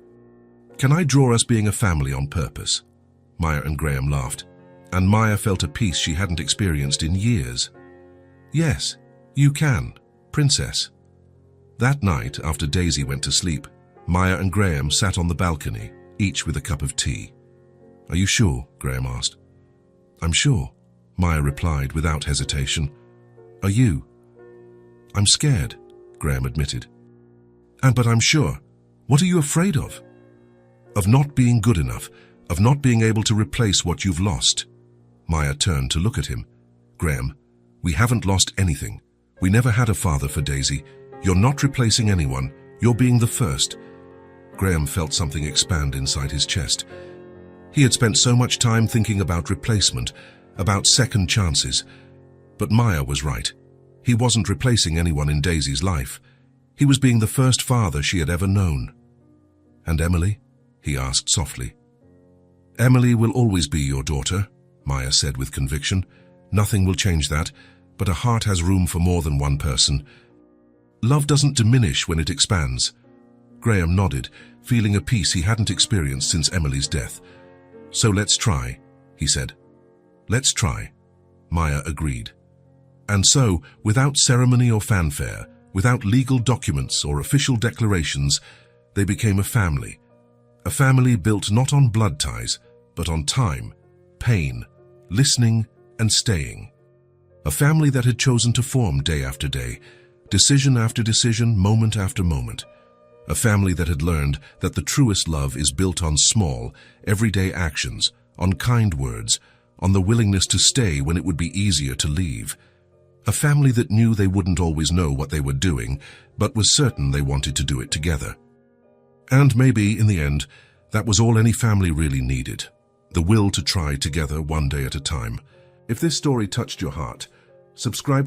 "Can I draw us being a family on purpose?" Maya and Graham laughed, and Maya felt a peace she hadn't experienced in years. "Yes, you can, princess." That night, after Daisy went to sleep, Maya and Graham sat on the balcony, each with a cup of tea. "Are you sure?" Graham asked. "I'm sure," Maya replied without hesitation. "Are you?" "I'm scared," Graham admitted. But I'm sure. What are you afraid of?" "Of not being good enough, of not being able to replace what you've lost." Maya turned to look at him. "Graham, we haven't lost anything. We never had a father for Daisy. You're not replacing anyone. You're being the first." Graham felt something expand inside his chest. He had spent so much time thinking about replacement, about second chances. But Maya was right. He wasn't replacing anyone in Daisy's life. He was being the first father she had ever known. "And Emily?" he asked softly. "Emily will always be your daughter," Maya said with conviction. "Nothing will change that, but a heart has room for more than one person. Love doesn't diminish when it expands." Graham nodded, feeling a peace he hadn't experienced since Emily's death. "So let's try," he said, Let's try, Maya agreed. And so, without ceremony or fanfare, without legal documents or official declarations, they became a family. A family built not on blood ties, but on time, pain, listening, and staying. A family that had chosen to form day after day, decision after decision, moment after moment. A family that had learned that the truest love is built on small, everyday actions, on kind words, on the willingness to stay when it would be easier to leave. A family that knew they wouldn't always know what they were doing, but was certain they wanted to do it together. And maybe, in the end, that was all any family really needed. The will to try together one day at a time. If this story touched your heart, subscribe to